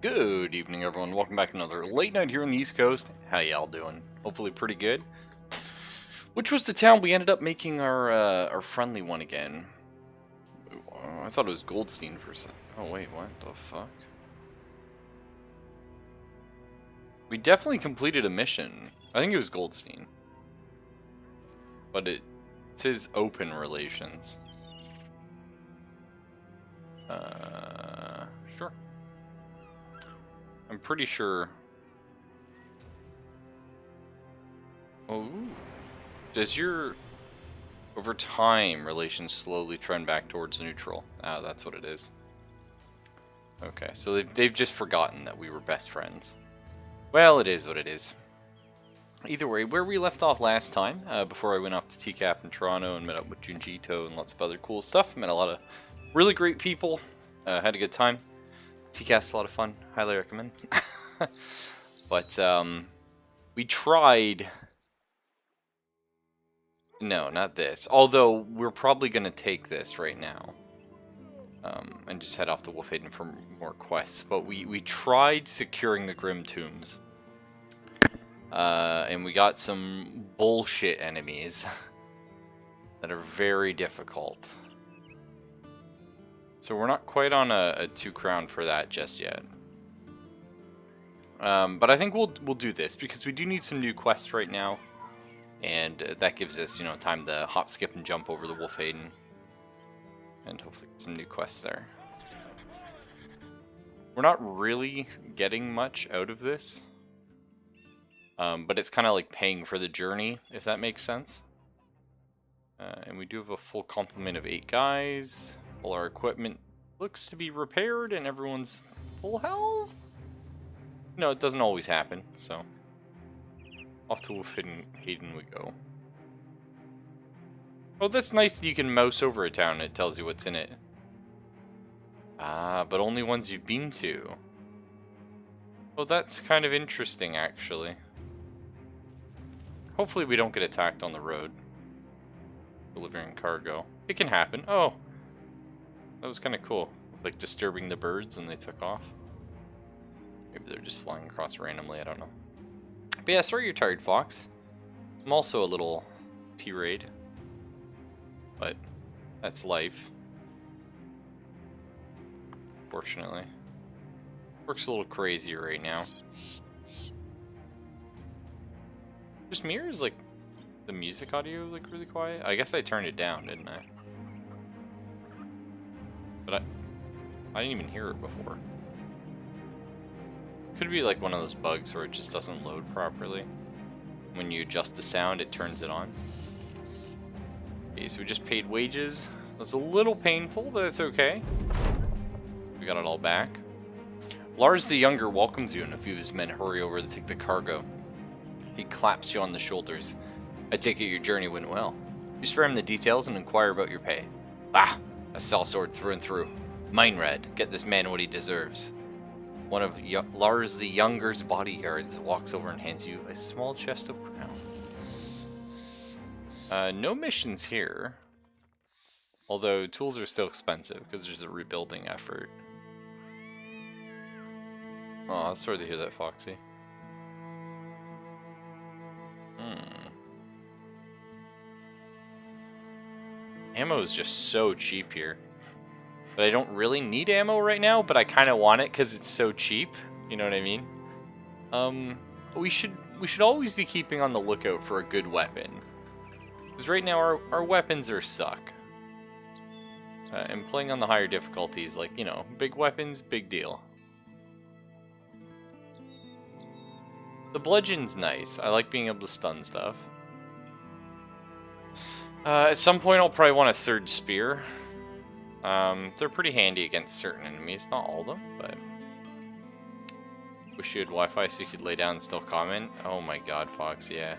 Good evening, everyone. Welcome back to another late night here on the East Coast. How y'all doing? Hopefully pretty good. Which was the town we ended up making our friendly one again? I thought it was Goldstein for a second. Oh wait, what the fuck? We definitely completed a mission. I think it was Goldstein. But it says open relations. Sure. I'm pretty sure. Oh, does your over time relations slowly trend back towards neutral? Ah, that's what it is. Okay, so they've just forgotten that we were best friends. Well, it is what it is. Either way, where we left off last time, before I went off to TCAP in Toronto and met up with Junjito and lots of other cool stuff, met a lot of really great people, had a good time. TCAP's a lot of fun, highly recommend. But we tried. No, not this. Although we're probably going to take this right now. And just head off to Wolfhaven for more quests. But we tried securing the Grim Tombs. And we got some bullshit enemies that are very difficult. So we're not quite on a 2 crown for that just yet. But I think we'll do this because we do need some new quests right now. And that gives us, you know, time to hop, skip, and jump over the Wolfhaven. And hopefully get some new quests there. We're not really getting much out of this. But it's kind of like paying for the journey, if that makes sense. And we do have a full complement of 8 guys. All our equipment looks to be repaired and everyone's full health. No, it doesn't always happen, so... Off to Wolfhaven we go. Oh, that's nice that you can mouse over a town and it tells you what's in it. Ah, but only ones you've been to. Well, that's kind of interesting, actually. Hopefully we don't get attacked on the road. Delivering cargo. It can happen. Oh. That was kind of cool. Like disturbing the birds and they took off. Maybe they're just flying across randomly, I don't know. But yeah, sorry you're tired, Fox. I'm also a little T-rayed. But that's life. Fortunately. Works a little crazy right now. Just me, or is like the music audio like really quiet? I guess I turned it down, didn't I? But I didn't even hear it before. Could be like one of those bugs where it just doesn't load properly. When you adjust the sound, it turns it on. Okay, so we just paid wages. It was a little painful, but it's okay. We got it all back. Lars the Younger welcomes you, and a few of his men hurry over to take the cargo. He claps you on the shoulders. I take it your journey went well. You spare him the details and inquire about your pay. Ah, a sellsword through and through. Mine red. Get this man what he deserves. One of Lars the Younger's bodyguards walks over and hands you a small chest of crowns. No missions here. Although tools are still expensive because there's a rebuilding effort. Oh, sorry to hear that, Foxy. Ammo is just so cheap here. But I don't really need ammo right now, but I kind of want it because it's so cheap. You know what I mean? We should always be keeping on the lookout for a good weapon. Because right now our weapons are suck. And playing on the higher difficulties, like, you know, big weapons, big deal. The bludgeon's nice. I like being able to stun stuff. At some point I'll probably want a 3rd spear. They're pretty handy against certain enemies, not all of them, but... Wish you had Wi-Fi so you could lay down and still comment. Oh my god, Fox, yeah.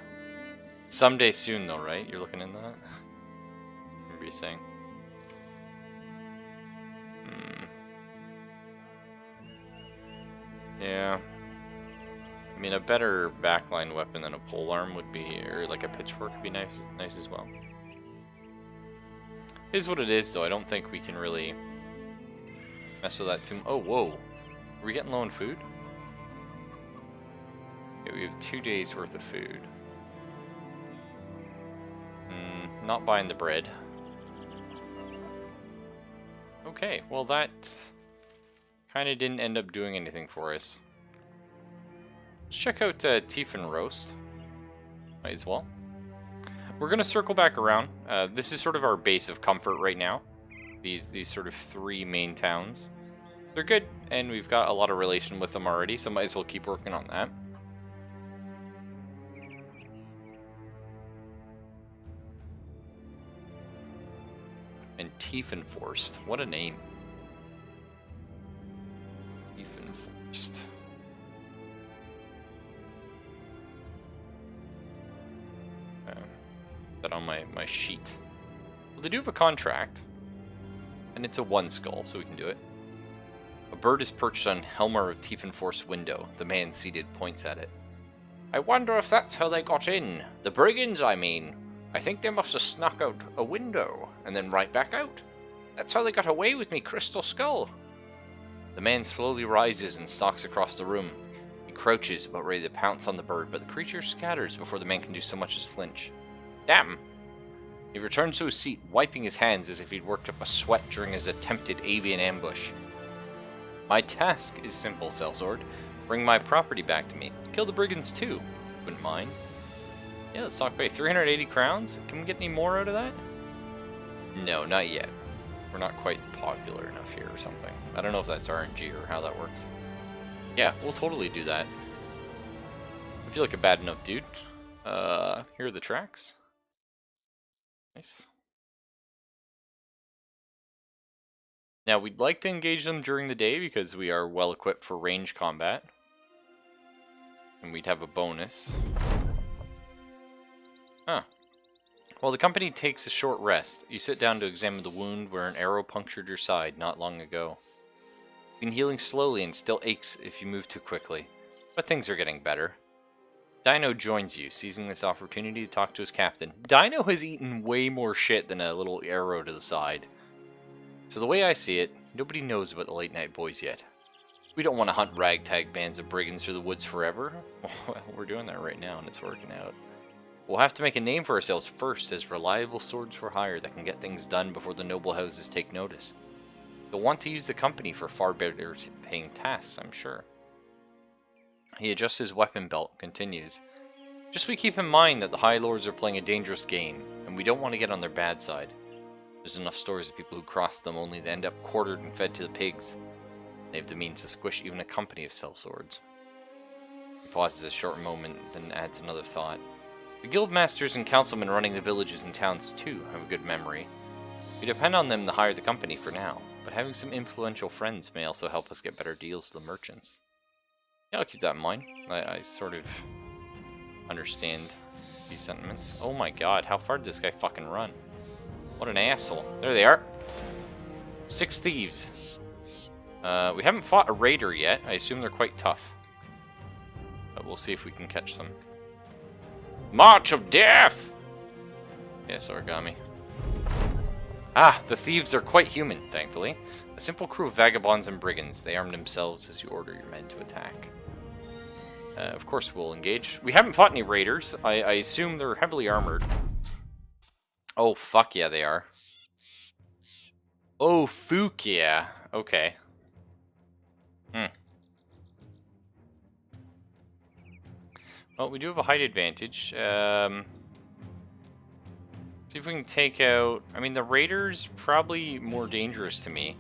Someday soon though, right? You're looking into that? What were you saying? Yeah. I mean, a better backline weapon than a polearm would be, or like a pitchfork would be nice as well. It is what it is, though. I don't think we can really mess with that too much. Oh, whoa. Are we getting low on food? Okay, we have 2 days worth of food. Not buying the bread. Okay, well that kind of didn't end up doing anything for us. Let's check out Tiefin Roast. Might as well. We're going to circle back around. This is sort of our base of comfort right now. These sort of 3 main towns. They're good, and we've got a lot of relation with them already, so might as well keep working on that. And Tiefenforst. What a name. Tiefenforst. That on my sheet. Well, they do have a contract. And it's a 1 skull, so we can do it. A bird is perched on Helmer of Tiefenforst's window. The man seated points at it. I wonder if that's how they got in. The brigands, I mean. I think they must have snuck out a window, and then right back out. That's how they got away with me crystal skull. The man slowly rises and stalks across the room. He crouches, about ready to pounce on the bird, but the creature scatters before the man can do so much as flinch. Damn! He returns to his seat, wiping his hands as if he'd worked up a sweat during his attempted avian ambush. My task is simple, Sellsword. Bring my property back to me. Kill the brigands too. Wouldn't mind. Yeah, let's talk pay. 380 crowns? Can we get any more out of that? No, not yet. We're not quite popular enough here or something. I don't know if that's RNG or how that works. Yeah, we'll totally do that. I feel like a bad enough dude. Here are the tracks. Nice. Now, we'd like to engage them during the day because we are well equipped for range combat. And we'd have a bonus. Huh. While the company takes a short rest, you sit down to examine the wound where an arrow punctured your side not long ago. It's been healing slowly and still aches if you move too quickly, but things are getting better. Dino joins you, seizing this opportunity to talk to his captain. Dino has eaten way more shit than a little arrow to the side. So the way I see it, nobody knows about the late night boys yet. We don't want to hunt ragtag bands of brigands through the woods forever. Well, we're doing that right now and it's working out. We'll have to make a name for ourselves first as reliable swords for hire that can get things done before the noble houses take notice. They'll want to use the company for far better paying tasks, I'm sure. He adjusts his weapon belt, continues. Just we keep in mind that the High Lords are playing a dangerous game, and we don't want to get on their bad side. There's enough stories of people who cross them only to end up quartered and fed to the pigs. They have the means to squish even a company of sellswords. He pauses a short moment, then adds another thought. The guildmasters and councilmen running the villages and towns too have a good memory. We depend on them to hire the company for now, but having some influential friends may also help us get better deals to the merchants. Yeah, I'll keep that in mind. I sort of understand these sentiments. Oh my god, how far did this guy fucking run? What an asshole. There they are. 6 thieves. We haven't fought a raider yet. I assume they're quite tough. But we'll see if we can catch them. March of Death! Yes, origami. Ah, the thieves are quite human, thankfully. A simple crew of vagabonds and brigands. They arm themselves as you order your men to attack. Of course we'll engage. We haven't fought any raiders. I assume they're heavily armored. Oh, fuck yeah, they are. Oh, fuck yeah. Okay. Well, we do have a height advantage. See if we can take out... I mean, the raiders probably more dangerous to me.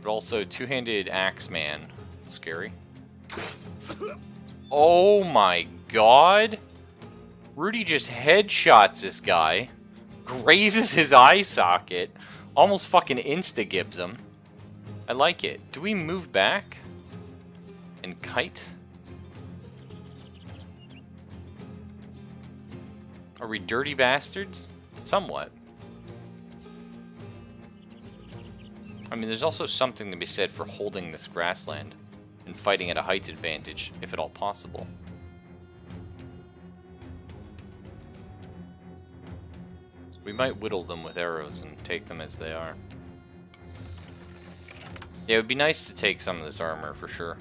But also, two-handed axeman. Scary. Oh my god! Rudy just headshots this guy. Grazes his eye socket. Almost fucking insta-gibs him. I like it. Do we move back? And kite? Are we dirty bastards? Somewhat. I mean, there's also something to be said for holding this grassland and fighting at a height advantage, if at all possible. We might whittle them with arrows and take them as they are. Yeah, it would be nice to take some of this armor for sure.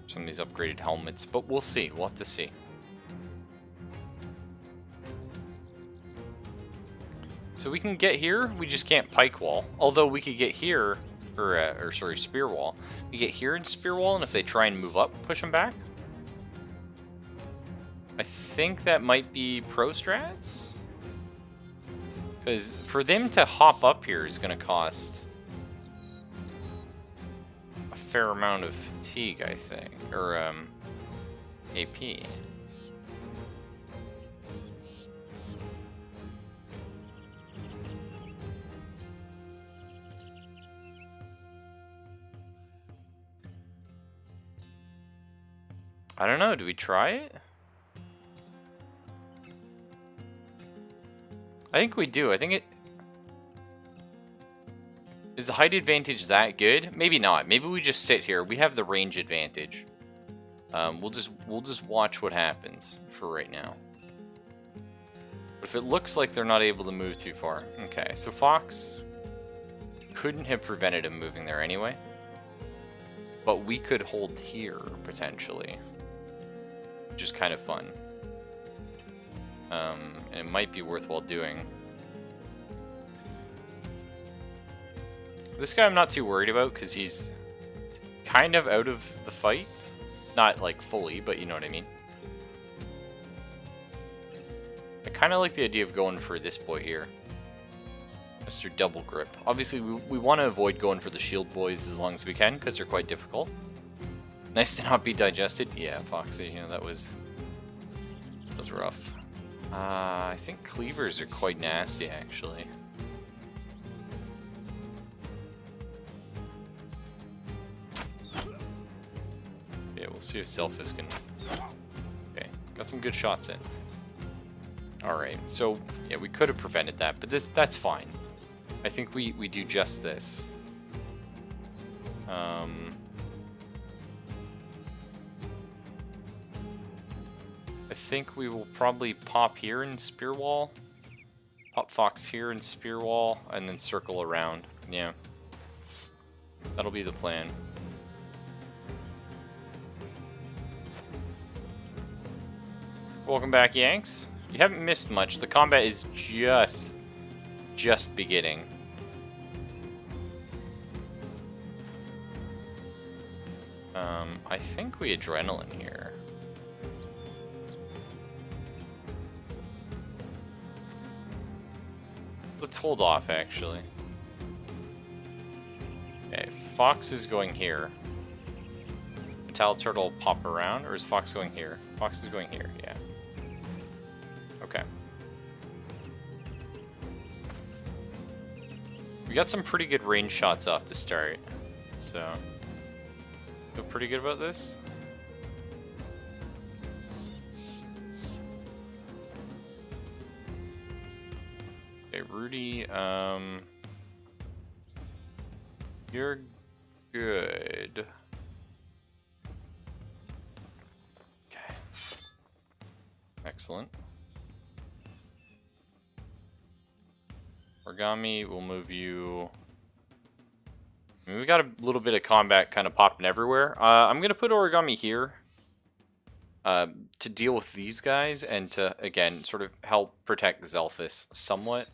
Some of these upgraded helmets, but we'll see. We'll have to see. So we can get here, we just can't pike wall. Although we could get here, or sorry, spear wall. We get here and spear wall, and if they try and move up, push them back. I think that might be pro strats. Because for them to hop up here is going to cost a fair amount of fatigue, I think, or AP. I don't know, do we try it? I think we do. I think it... Is the height advantage that good? Maybe not. Maybe we just sit here. We have the range advantage. We'll just watch what happens for right now. But if it looks like they're not able to move too far. Okay, so Fox couldn't have prevented him moving there anyway. But we could hold here, potentially. Which is kind of fun. And it might be worthwhile doing. This guy I'm not too worried about because he's kind of out of the fight. Not like fully, but you know what I mean. I kind of like the idea of going for this boy here. Mr. Double Grip. Obviously, we want to avoid going for the shield boys as long as we can because they're quite difficult. Nice to not be digested. Yeah, Foxy, you know, that was rough. I think cleavers are quite nasty, actually. Yeah, we'll see if Selphis can... Okay, got some good shots in. Alright, so, yeah, we could have prevented that, but that's fine. I think we do just this. I think we will probably pop here in spear wall, pop Fox here in spear wall, and then circle around. Yeah, that'll be the plan. Welcome back, Yanks. You haven't missed much. The combat is just beginning. I think we adrenaline here. Let's hold off, actually. Okay, Fox is going here. Metal Turtle will pop around, or is Fox going here? Fox is going here, yeah. Okay. We got some pretty good range shots off the start, so feel pretty good about this. Okay, Rudy, you're good. Okay. Excellent. Origami, we'll move you... I mean, we got a little bit of combat kind of popping everywhere. I'm going to put Origami here to deal with these guys and to, again, sort of help protect Zelphis somewhat.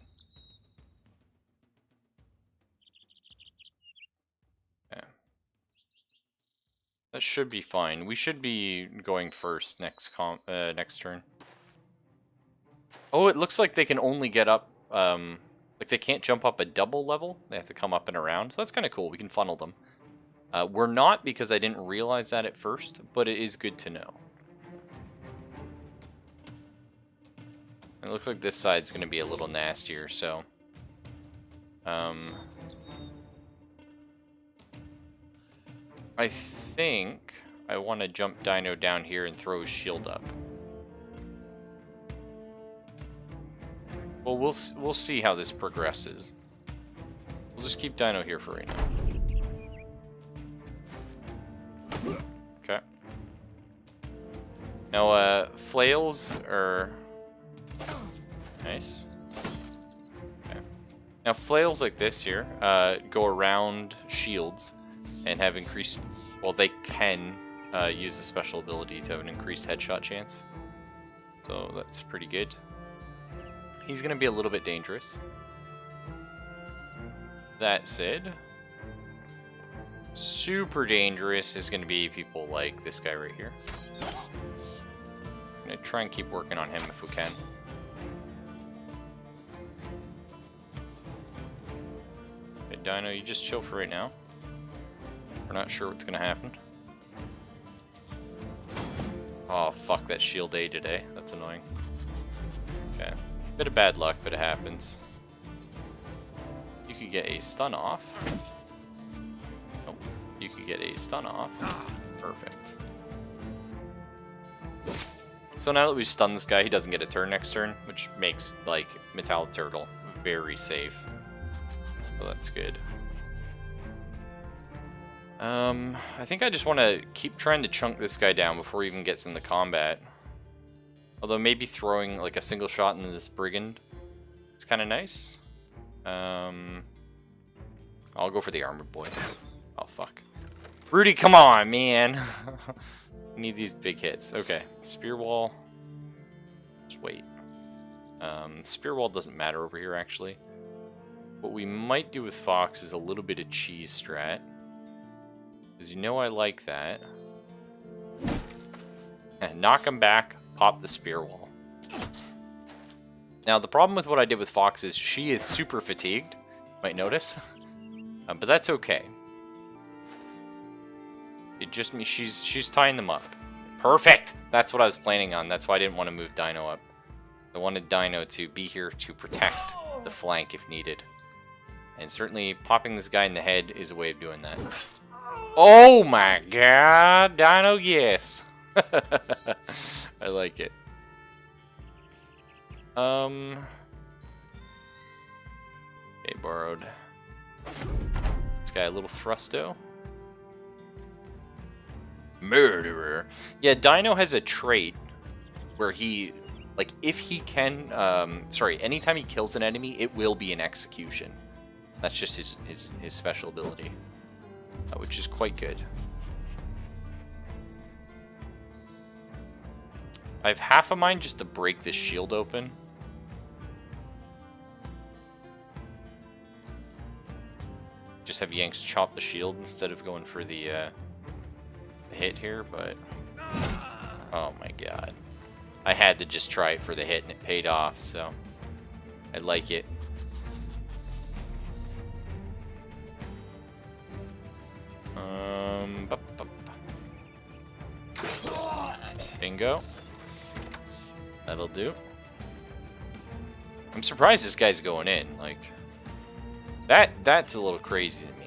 Yeah. That should be fine. We should be going first next turn. Oh, it looks like they can only get up... like they can't jump up a double level. They have to come up and around. So that's kind of cool. We can funnel them. We're not because I didn't realize that at first, but it is good to know. It looks like this side's going to be a little nastier, so... I think I want to jump Dino down here and throw his shield up. Well, we'll see how this progresses. We'll just keep Dino here for right now. Okay. Now, flails are... Nice. Okay. Now flails like this here go around shields and have increased, well, they can use a special ability to have an increased headshot chance. So that's pretty good. He's going to be a little bit dangerous. That said, super dangerous is going to be people like this guy right here. I'm going to try and keep working on him if we can. Okay, Dino, you just chill for right now. We're not sure what's going to happen. Oh, fuck, that shield A today. That's annoying. Okay. Bit of bad luck, but it happens. You could get a stun off. Oh, you could get a stun off. Perfect. So now that we've stunned this guy, he doesn't get a turn next turn, which makes, like, Metallic Turtle very safe. So that's good. I think I just want to keep trying to chunk this guy down before he even gets into combat. Although maybe throwing like a single shot into this brigand is kind of nice. I'll go for the armored boy. Oh fuck, Rudy, come on, man. Need these big hits. Okay, spear wall. Just wait. Spear wall doesn't matter over here actually. What we might do with Fox is a little bit of cheese strat. Because you know I like that. Knock him back, pop the spear wall. Now the problem with what I did with Fox is she is super fatigued, you might notice. But that's okay. It just means she's tying them up. Perfect! That's what I was planning on. That's why I didn't want to move Dino up. I wanted Dino to be here to protect the flank if needed. And certainly popping this guy in the head is a way of doing that. Oh my god, Dino, yes. I like it. Okay, borrowed. This guy a little thrusto. Murderer. Yeah, Dino has a trait where he, like, if he can, anytime he kills an enemy, it will be an execution. That's just his special ability. Which is quite good. I have half a mind just to break this shield open. Just have Yanks chop the shield instead of going for the hit here, but... Oh my god. I had to just try it for the hit and it paid off, so... I like it. Bingo. That'll do. I'm surprised this guy's going in. Like, that's a little crazy to me.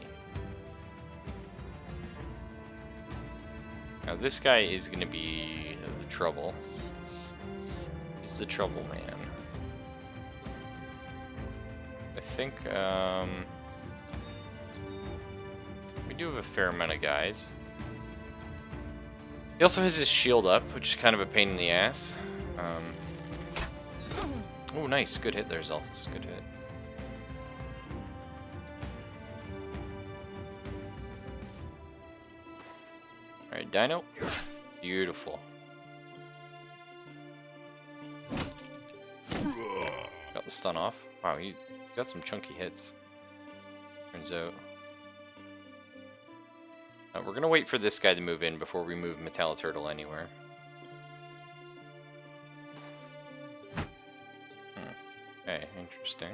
Now this guy is gonna be the trouble. He's the trouble man. I think we do have a fair amount of guys. He also has his shield up, which is kind of a pain in the ass. Oh, nice. Good hit there, Zelfus. Good hit. Alright, Dino. Beautiful. Got the stun off. Wow, he got some chunky hits. Turns out. We're gonna wait for this guy to move in before we move Metallic Turtle anywhere. Okay, interesting.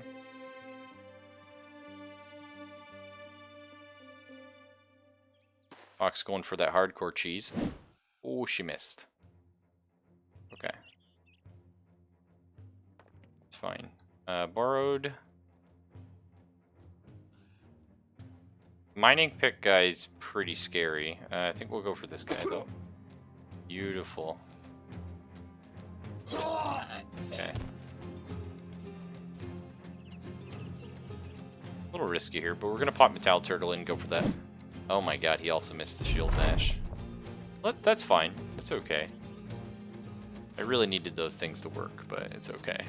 Fox going for that hardcore cheese. Oh, she missed. Okay. It's fine. Borrowed. Mining pick guy's pretty scary. I think we'll go for this guy though. Beautiful. Okay. A little risky here, but we're gonna pop Metallic Turtle in and go for that. Oh my god, he also missed the shield dash. But that's fine. It's okay. I really needed those things to work, but it's okay.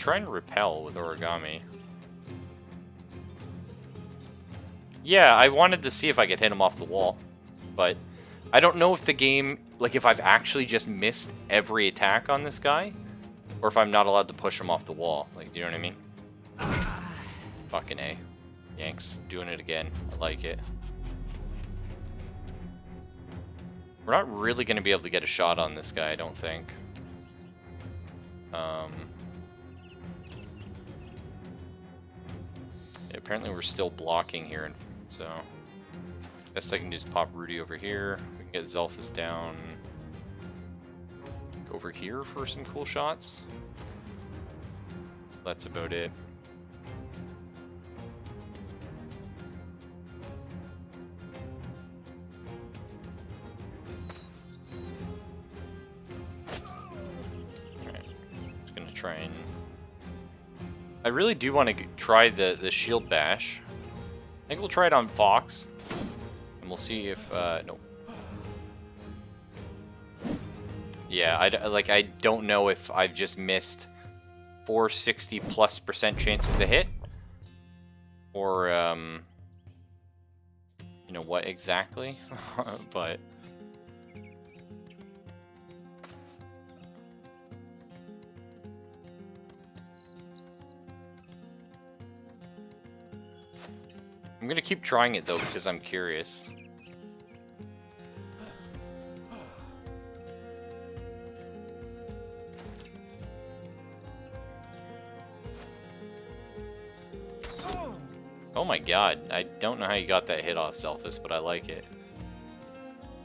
try and repel with origami. Yeah, I wanted to see if I could hit him off the wall, but I don't know if the game, like if I've actually just missed every attack on this guy, or if I'm not allowed to push him off the wall. Like, do you know what I mean? Fucking A. Yanks doing it again. I like it. We're not really going to be able to get a shot on this guy, I don't think. Yeah, apparently we're still blocking here, so best I can do is pop Rudy over here. We can get Zelphus down. Go over here for some cool shots. That's about it. Try and... I really do want to try the shield bash. I think we'll try it on Fox, and we'll see if no. Yeah, I don't know if I've just missed 460+% chances to hit, or you know what exactly, but. I'm gonna keep trying it though because I'm curious. Oh my god, I don't know how you got that hit off, Zelphus, but I like it.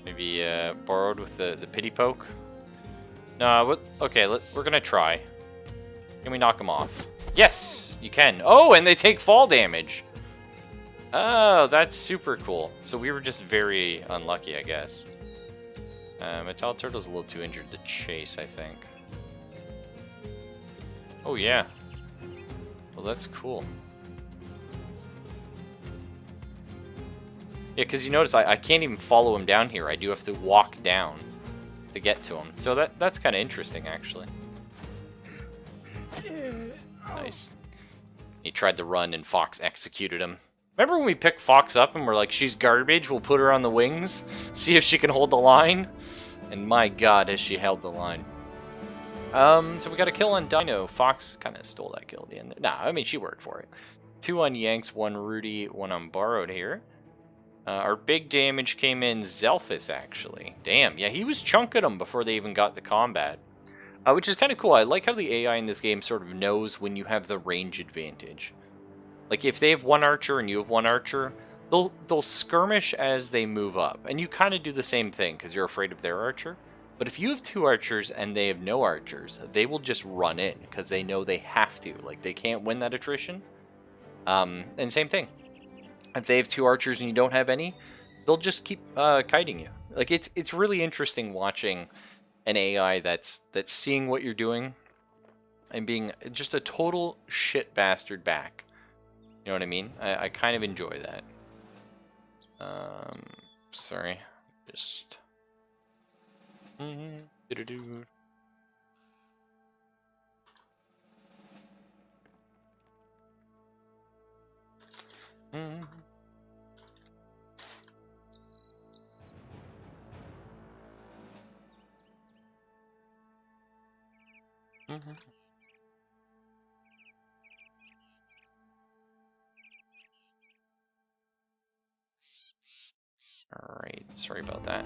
Maybe borrowed with the pity poke? No, okay, we're gonna try. Can we knock him off? Yes, you can. Oh, and they take fall damage. Oh, that's super cool. So we were just very unlucky, I guess. Metal Turtle's a little too injured to chase, I think. Oh, yeah. Well, that's cool. Yeah, because you notice I can't even follow him down here. I do have to walk down to get to him. So that's kind of interesting, actually. Nice. He tried to run and Fox executed him. Remember when we picked Fox up and we're like, she's garbage, we'll put her on the wings, see if she can hold the line? And my god, has she held the line. So we got a kill on Dino. Fox kind of stole that kill at the end. Nah, I mean, she worked for it. 2 on Yanks, 1 Rudy, 1 on Borrowed here. Our big damage came in Zelphus, actually. Damn, yeah, he was chunking them before they even got to combat. Which is kind of cool. I like how the AI in this game sort of knows when you have the range advantage. Like, if they have 1 archer and you have 1 archer, they'll skirmish as they move up. And you kind of do the same thing, because you're afraid of their archer. But if you have 2 archers and they have no archers, they will just run in, because they know they have to. Like, they can't win that attrition. And same thing. If they have 2 archers and you don't have any, they'll just keep kiting you. Like, it's really interesting watching an AI that's seeing what you're doing and being just a total shit bastard back. You know what I mean? I kind of enjoy that. Sorry. Just... Alright, sorry about that.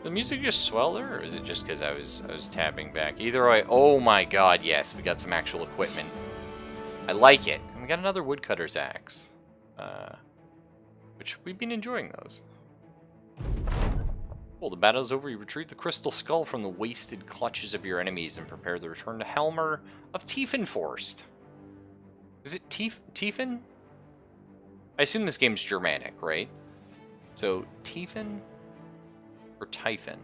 The music just swell there, or is it just because I was tapping back? Either way, oh my god, yes, we got some actual equipment. I like it. And we got another woodcutter's axe. Which we've been enjoying those. Well, the battle's over. You retrieve the crystal skull from the wasted clutches of your enemies and prepare the return to Helmer of Tiefenforst. Is it Tiefen? I assume this game's Germanic, right? So, Tiefen or Typhon?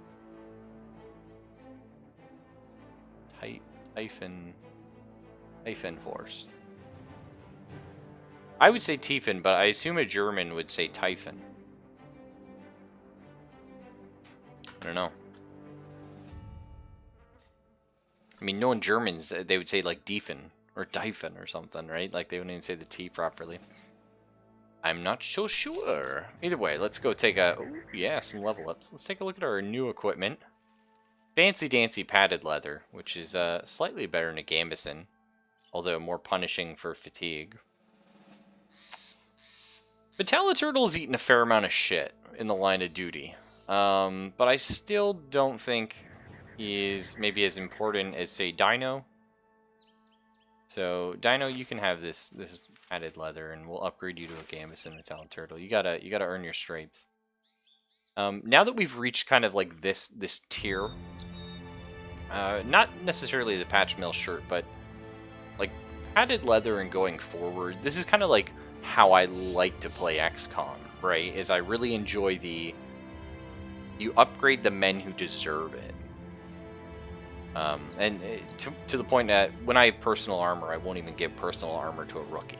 Tiefenforst. I would say Tiefen, but I assume a German would say Typhon. I don't know. I mean, knowing Germans, they would say like Diefen or Diefen or something, right? Like they wouldn't even say the T properly. I'm not so sure. Either way, let's go take a... Ooh, yeah, some level ups. Let's take a look at our new equipment. Fancy dancy padded leather, which is slightly better than a gambeson, although more punishing for fatigue. Metalliturtle's eaten a fair amount of shit in the line of duty, but I still don't think he is maybe as important as, say, Dino. So, Dino, you can have this padded leather, and we'll upgrade you to a gambeson Metalliturtle. You gotta earn your stripes. Now that we've reached kind of like this tier, not necessarily the patch mill shirt, but like padded leather and going forward, this is kind of like how I like to play XCOM, right? Is I really enjoy you upgrade the men who deserve it. And to the point that when I have personal armor, I won't even give personal armor to a rookie.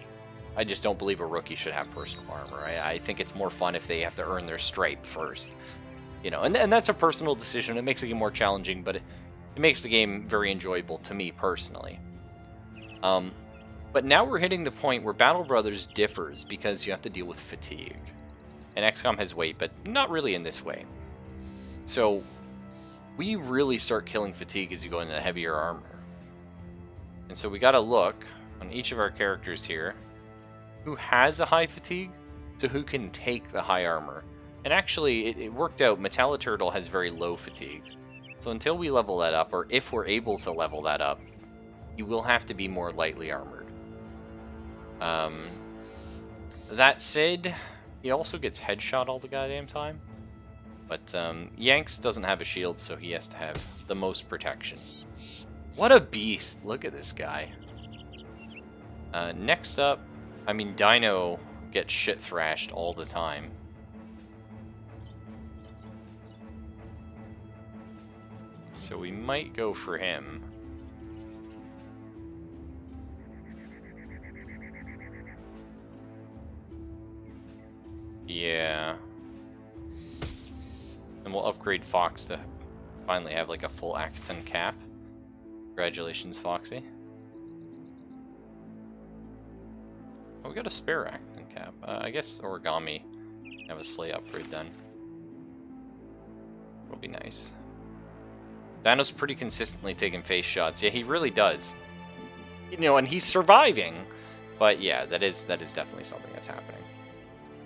I just don't believe a rookie should have personal armor. I think it's more fun if they have to earn their stripe first. You know, and that's a personal decision. It makes the game more challenging, but it makes the game very enjoyable to me personally. But now we're hitting the point where Battle Brothers differs because you have to deal with fatigue. And XCOM has weight, but not really in this way. So we really start killing fatigue as you go into the heavier armor. And so we gotta look on each of our characters here who has a high fatigue, so who can take the high armor. And actually, it worked out. Metalliturtle has very low fatigue. So until we level that up, or if we're able to level that up, you will have to be more lightly armored. That said, he also gets headshot all the goddamn time. But Yanks doesn't have a shield, so he has to have the most protection. What a beast! Look at this guy. Next up, I mean, Dino gets shit thrashed all the time. So we might go for him. Yeah. And we'll upgrade Fox to finally have like a full Acton cap. Congratulations, Foxy. Oh, we got a spare Acton cap. I guess Origami can have a sleigh upgrade then. That'll be nice. Dino's pretty consistently taking face shots. Yeah, he really does. You know, and he's surviving. But yeah, that is definitely something that's happening.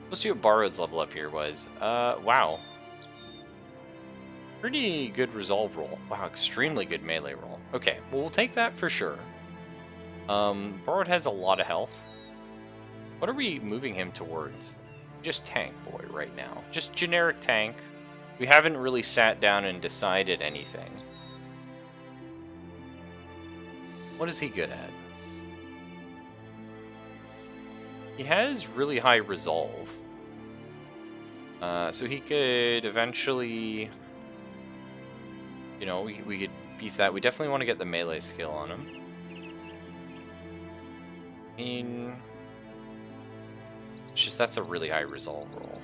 Let's see what Borrowed's level up here was. Wow. Pretty good resolve roll. Wow, extremely good melee roll. Okay, well, we'll take that for sure. Borrowed has a lot of health. What are we moving him towards? Just tank boy right now. Just generic tank. We haven't really sat down and decided anything. What is he good at? He has really high resolve. So he could eventually... You know, we could beef that. We definitely want to get the melee skill on him. I mean... It's just that's a really high resolve roll.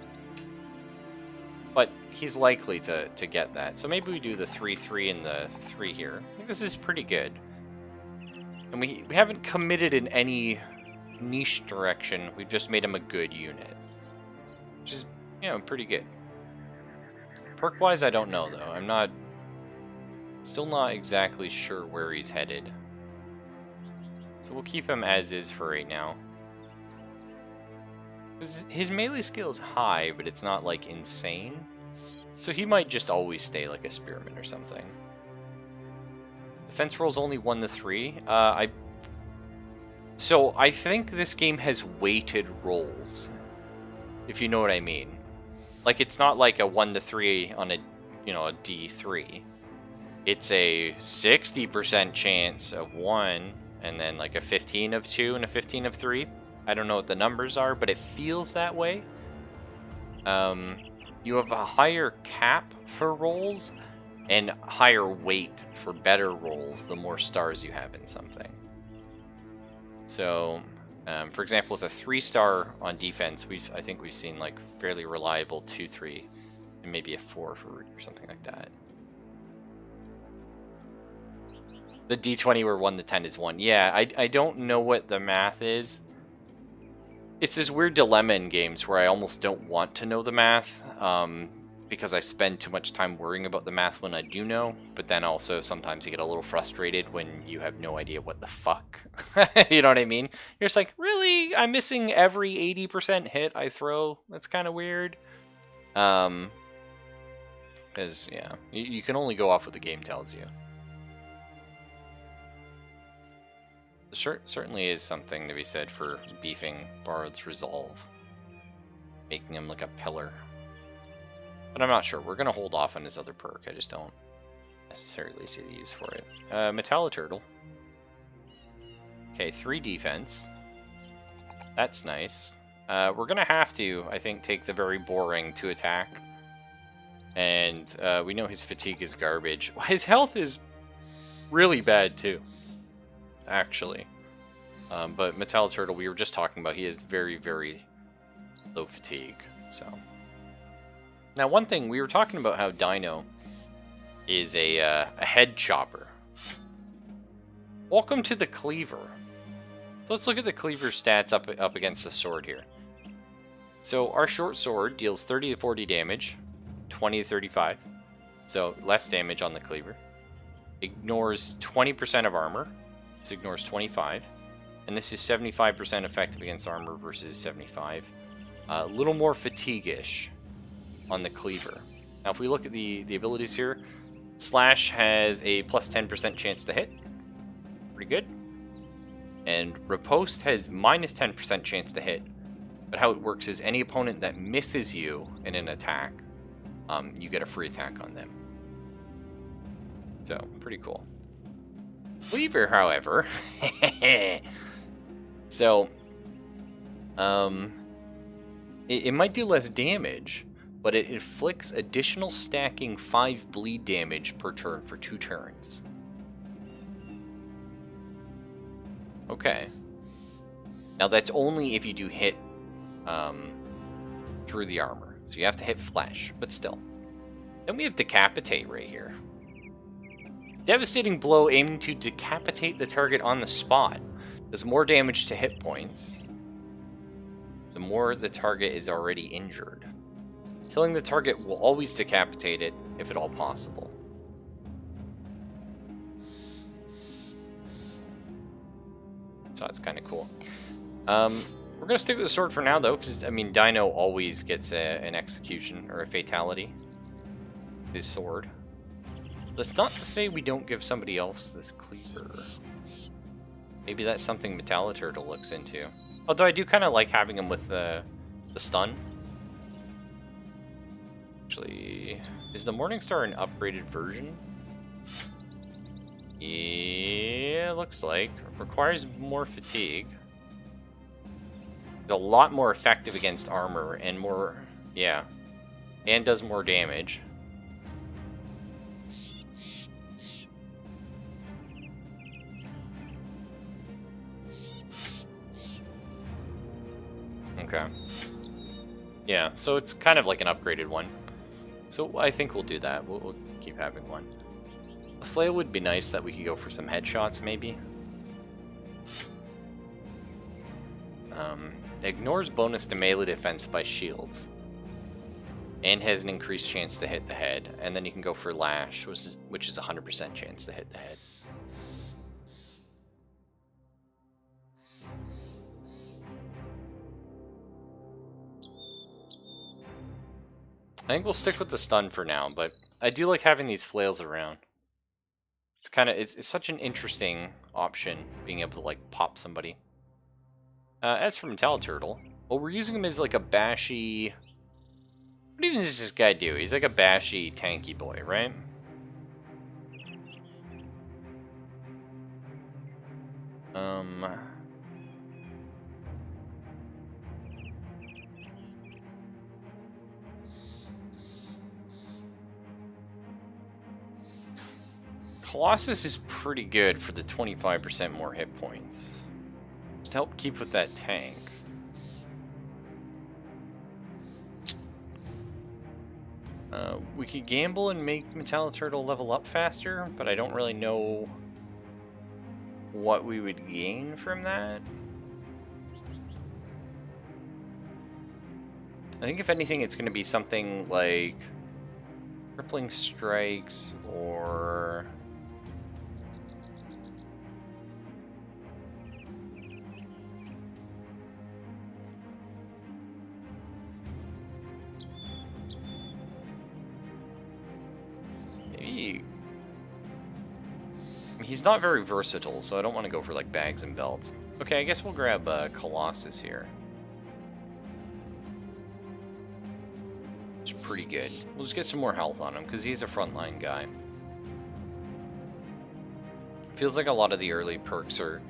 But he's likely to get that. So maybe we do the 3-3 and the 3 here. I think this is pretty good. And we haven't committed in any niche direction. We've just made him a good unit. Which is, you know, pretty good. Perk-wise, I don't know, though. I'm not... Still not exactly sure where he's headed. So we'll keep him as is for right now. His melee skill is high, but it's not, like, insane. So he might just always stay like a spearman or something. Defense roll's only 1 to 3. So I think this game has weighted rolls, if you know what I mean. Like, it's not like a 1 to 3 on a, you know, a D3. It's a 60% chance of 1, and then like a 15 of 2 and a 15 of 3. I don't know what the numbers are, but it feels that way. You have a higher cap for rolls and higher weight for better rolls the more stars you have in something. So, for example, with a 3-star on defense, I think we've seen like fairly reliable 2-3 and maybe a 4 for Rudy or something like that. The D20 where 1 to 10 is 1. Yeah, I don't know what the math is. It's this weird dilemma in games where I almost don't want to know the math, because I spend too much time worrying about the math when I do know, but then also sometimes you get a little frustrated when you have no idea what the fuck. You know what I mean? You're just like, really? I'm missing every 80% hit I throw? That's kind of weird. Because, yeah, you can only go off what the game tells you. Certainly is something to be said for beefing Bard's resolve, making him like a pillar. But I'm not sure. We're going to hold off on his other perk. I just don't necessarily see the use for it. Metalliturtle. Okay, 3 defense. That's nice. We're going to have to, I think, take the very boring 2 attack. And we know his fatigue is garbage. His health is really bad, too. Actually. But Metalliturtle, we were just talking about, he has very, very low fatigue. So... Now, one thing, we were talking about how Dino is a head chopper. Welcome to the Cleaver. So let's look at the Cleaver stats up against the sword here. So our short sword deals 30 to 40 damage, 20 to 35. So less damage on the Cleaver. Ignores 20% of armor. This ignores 25. And this is 75% effective against armor versus 75. A little more fatigue-ish on the Cleaver. Now, if we look at the abilities here, Slash has a plus 10% chance to hit. Pretty good. And Riposte has minus 10% chance to hit. But how it works is any opponent that misses you in an attack, you get a free attack on them. So, pretty cool. Cleaver, however... so, it might do less damage, but it inflicts additional stacking 5 bleed damage per turn for 2 turns. Okay. Now that's only if you do hit through the armor. So you have to hit flesh, but still. Then we have Decapitate right here. Devastating blow aiming to decapitate the target on the spot. Does more damage to hit points, the more the target is already injured. Killing the target will always decapitate it, if at all possible. So that's kind of cool. We're going to stick with the sword for now, though, because, I mean, Dino always gets an execution or a fatality. His sword. That's not to say we don't give somebody else this Cleaver. Maybe that's something Metalliturtle looks into. Although I do kind of like having him with the stun. Actually, is the Morningstar an upgraded version? Yeah, looks like. Requires more fatigue. It's a lot more effective against armor and more, yeah, and does more damage. Okay. Yeah, so it's kind of like an upgraded one. So I think we'll do that. We'll keep having one. A flail would be nice that we could go for some headshots, maybe. Ignores bonus to melee defense by shields. And has an increased chance to hit the head. And then you can go for Lash, which is a 100% chance to hit the head. I think we'll stick with the stun for now, but I do like having these flails around. It's kind of, it's such an interesting option, being able to, like, pop somebody. As for Metalliturtle, well, we're using him as, like, a bashy... What even does this guy do? He's like a bashy, tanky boy, right? Colossus is pretty good for the 25% more hit points. Just help keep with that tank. We could gamble and make Metalliturtle level up faster, but I don't really know what we would gain from that. I think if anything, it's going to be something like crippling strikes or maybe he's not very versatile, so I don't want to go for like bags and belts. Okay, I guess we'll grab Colossus here. It's pretty good. We'll just get some more health on him because he's a frontline guy. Feels like a lot of the early perks are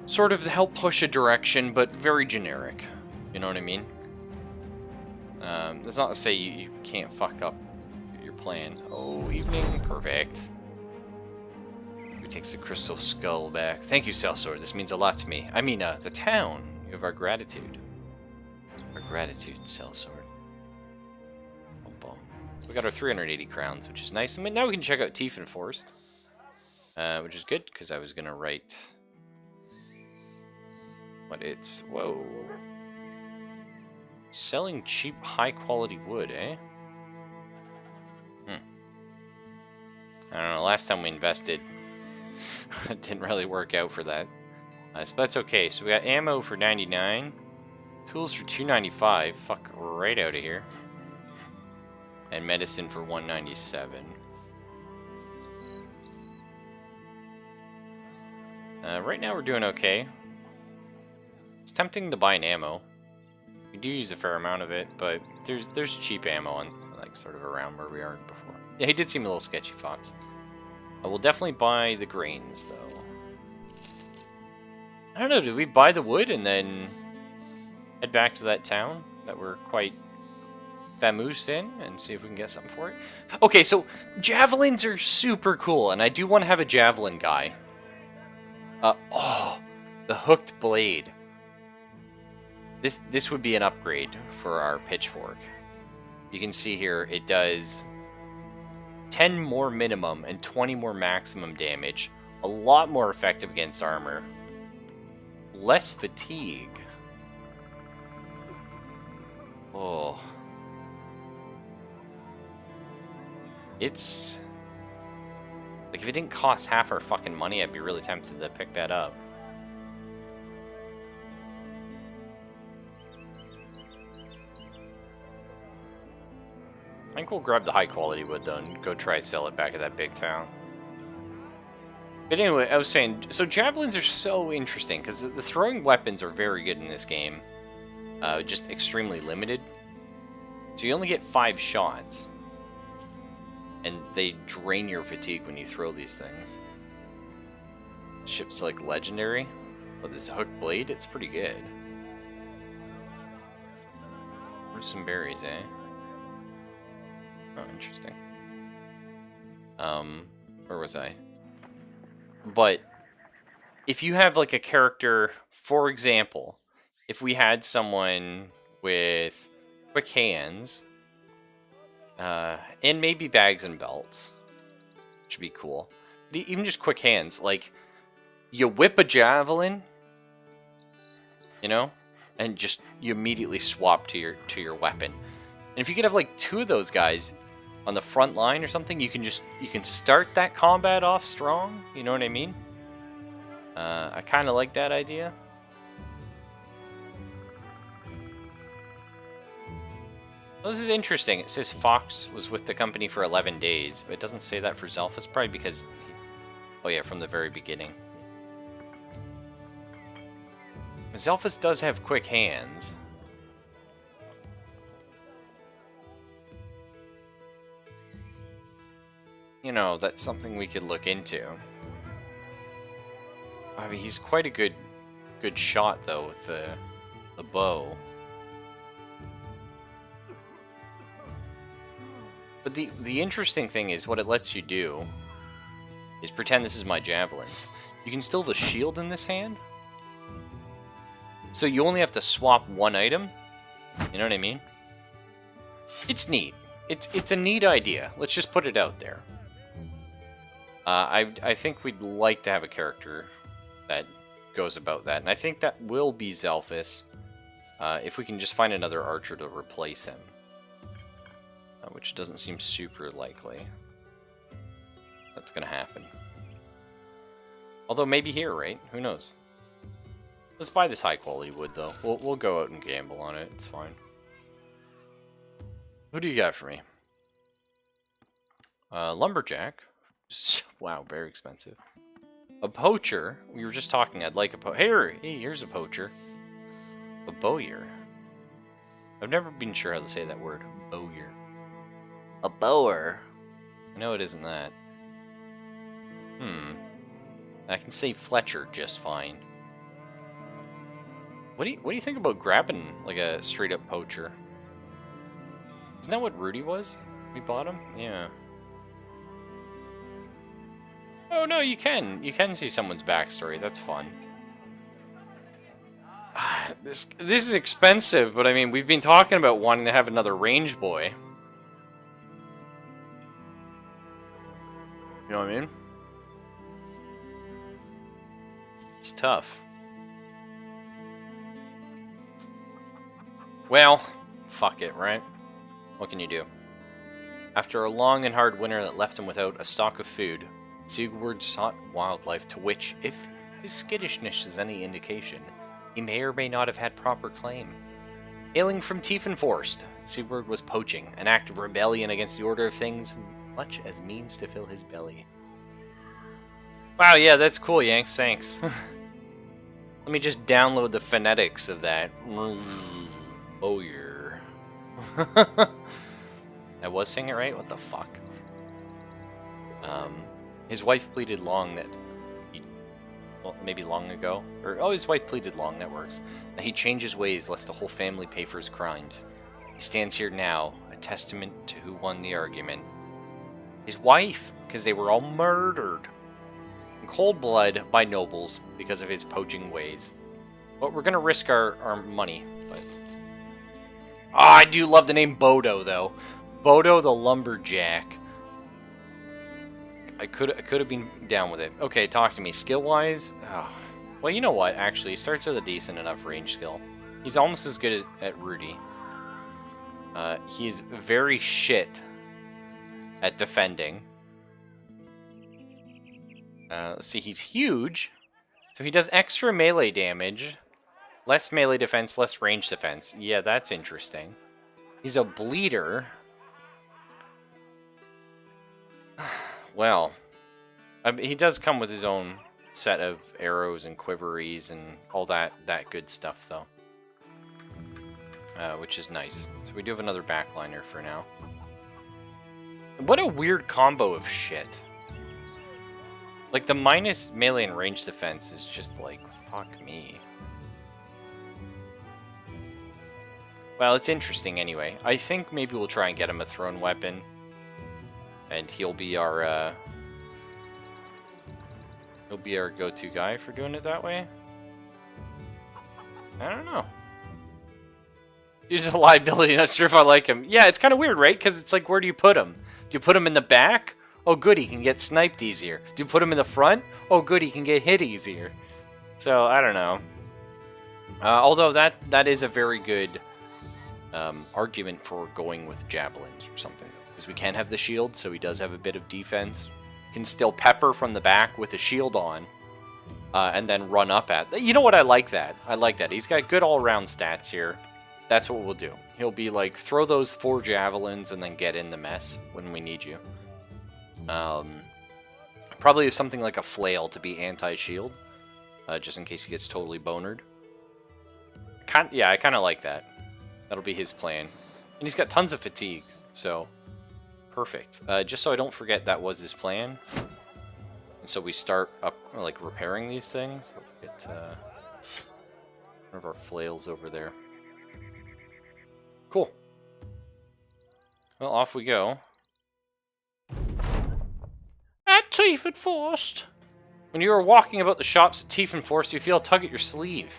sort of to help push a direction, but very generic. You know what I mean? That's not to say you can't fuck up your plan. Oh, evening. Perfect. He takes the crystal skull back. Thank you, Sellsword. This means a lot to me. I mean, the town. You have our gratitude. Our gratitude, Sellsword. Boom, boom. So we got our 380 crowns, which is nice. And now we can check out Tiefenforst, which is good, because I was going to write what it's... Whoa. Selling cheap, high-quality wood, eh? I don't know, last time we invested, it didn't really work out for that. So that's okay. So we got ammo for 99, tools for 295, fuck right out of here, and medicine for 197. Right now we're doing okay. It's tempting to buy an ammo. We do use a fair amount of it, but there's cheap ammo on, like, sort of around where we are before. Yeah, he did seem a little sketchy, Fox. I will definitely buy the grains, though. I don't know, did we buy the wood and then head back to that town that we're quite famous in and see if we can get something for it? Okay, so javelins are super cool, and I do want to have a javelin guy. Oh, the hooked blade. This would be an upgrade for our pitchfork. You can see here it does 10 more minimum and 20 more maximum damage. A lot more effective against armor. Less fatigue. Oh. It's... like, if it didn't cost half our fucking money, I'd be really tempted to pick that up. I think we'll grab the high quality wood though and go try to sell it back at that big town. But anyway, I was saying, so javelins are so interesting because the throwing weapons are very good in this game. Just extremely limited. So you only get 5 shots. And they drain your fatigue when you throw these things. Ship's like legendary. But this hooked blade, it's pretty good. Where's some berries, eh? Oh, interesting. Where was I? But if you have like a character, for example, if we had someone with quick hands, and maybe bags and belts, which would be cool. Even just quick hands, like you whip a javelin, you know, and just you immediately swap to your weapon. And if you could have like 2 of those guys on the front line or something, you can start that combat off strong. You know what I mean? I kind of like that idea. Well, this is interesting. It says Fox was with the company for 11 days, but it doesn't say that for Zelphus, probably because... oh yeah, from the very beginning. Zelphus does have quick hands. You know, that's something we could look into. I mean, he's quite a good shot, though, with the bow. But the interesting thing is, what it lets you do is pretend this is my javelins. You can still have a shield in this hand. So you only have to swap 1 item. You know what I mean? It's neat. It's a neat idea. Let's just put it out there. I think we'd like to have a character that goes about that, and I think that will be Zelphus, if we can just find another archer to replace him, which doesn't seem super likely. That's gonna happen. Although maybe here, right? Who knows? Let's buy this high quality wood though. We'll go out and gamble on it. It's fine. Who do you got for me? Lumberjack. Wow, very expensive. A poacher. We were just talking. I'd like a Hey, here's a poacher. A bowyer. I've never been sure how to say that word. Bowyer. A bower. I know it isn't that. I can say Fletcher just fine. What do you think about grabbing like a straight up poacher? Isn't that what Rudy was? We bought him? Yeah. Oh no, you can. You can see someone's backstory. That's fun. This is expensive, but I mean, we've been talking about wanting to have another range boy. You know what I mean? It's tough. Well, fuck it, right? What can you do? After a long and hard winter that left him without a stock of food, Sigurd sought wildlife to which, if his skittishness is any indication, he may or may not have had proper claim. Hailing from Tiefenforst, Sigurd was poaching, an act of rebellion against the order of things, much as means to fill his belly. Wow, yeah, that's cool, Yanks, thanks. Let me just download the phonetics of that. Oh, yeah. I was saying it right? What the fuck? His wife pleaded long that well, maybe long ago, or his wife pleaded long, that works, that he change his ways lest the whole family pay for his crimes. He stands here now, a testament to who won the argument. His wife, because they were all murdered in cold blood by nobles because of his poaching ways. But we're gonna risk our money. But oh, I do love the name Bodo though. Bodo the Lumberjack. I could have been down with it. Okay, talk to me. Skill-wise? Oh. Well, you know what? Actually, he starts with a decent enough range skill. He's almost as good at Rudy. He's very shit at defending. Let's see, he's huge. So he does extra melee damage. Less melee defense, less range defense. Yeah, that's interesting. He's a bleeder. Well, he does come with his own set of arrows and quiveries and all that good stuff, though. Which is nice. So we do have another backliner for now. What a weird combo of shit. Like, the minus melee and range defense is just like, fuck me. Well, it's interesting anyway. I think maybe we'll try and get him a thrown weapon. And he'll be our go-to guy for doing it that way. I don't know. He's a liability, not sure if I like him. Yeah, it's kind of weird, right? Because it's like, where do you put him? Do you put him in the back? Oh, good, he can get sniped easier. Do you put him in the front? Oh, good, he can get hit easier. So, I don't know. Although that is a very good argument for going with javelins or something. Because we can have the shield, so he does have a bit of defense. Can still pepper from the back with a shield on, and then run up at... You know what? I like that. I like that. He's got good all-around stats here. That's what we'll do. He'll be like, throw those 4 javelins and then get in the mess when we need you. Probably something like a flail to be anti-shield, just in case he gets totally bonered. Yeah, I kind of like that. That'll be his plan. And he's got tons of fatigue, so... Perfect. Just so I don't forget, that was his plan. And so we start up, like, repairing these things. Let's get one of our flails over there. Cool. Well, off we go. At Tiefenforst. When you are walking about the shops at Tiefenforst, you feel a tug at your sleeve.